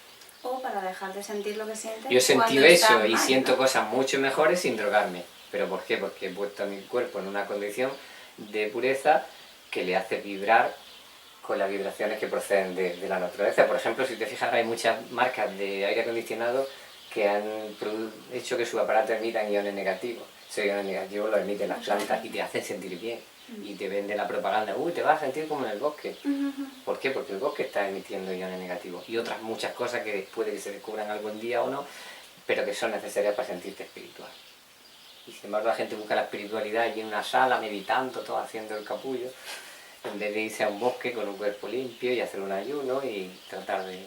O para dejar de sentir lo que sientes. Yo he sentido cuando eso estás y mal, siento ¿no? cosas mucho mejores sin drogarme. ¿Pero por qué? Porque he puesto a mi cuerpo en una condición de pureza que le hace vibrar con las vibraciones que proceden de la naturaleza. Por ejemplo, si te fijas, hay muchas marcas de aire acondicionado que han hecho que su aparato emita iones negativos. Esos iones negativos los emiten las plantas y te hacen sentir bien. Y te venden la propaganda, te vas a sentir como en el bosque. ¿Por qué? Porque el bosque está emitiendo iones negativos. Y otras muchas cosas que puede que se descubran algún día o no, pero que son necesarias para sentirte espiritual. Y sin embargo la gente busca la espiritualidad allí en una sala, meditando, todo haciendo el capullo, en vez de irse a un bosque con un cuerpo limpio y hacer un ayuno y tratar de...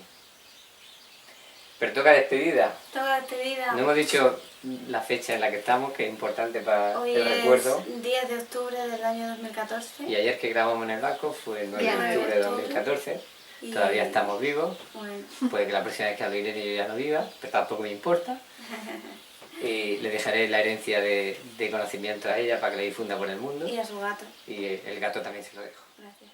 Pero toca despedida. Toda despedida. No hemos dicho la fecha en la que estamos, que es importante para Hoy el recuerdo. es 10 de octubre del año 2014. Y ayer que grabamos en el banco fue el 9 Día de 9 de octubre de octubre. 2014. Y- Todavía estamos vivos. Bueno, Puede que la próxima vez que hable Irene yo ya no viva, pero tampoco me importa. Y le dejaré la herencia de conocimiento a ella para que la difunda por el mundo. y a su gato. Y el gato también se lo dejo. Gracias.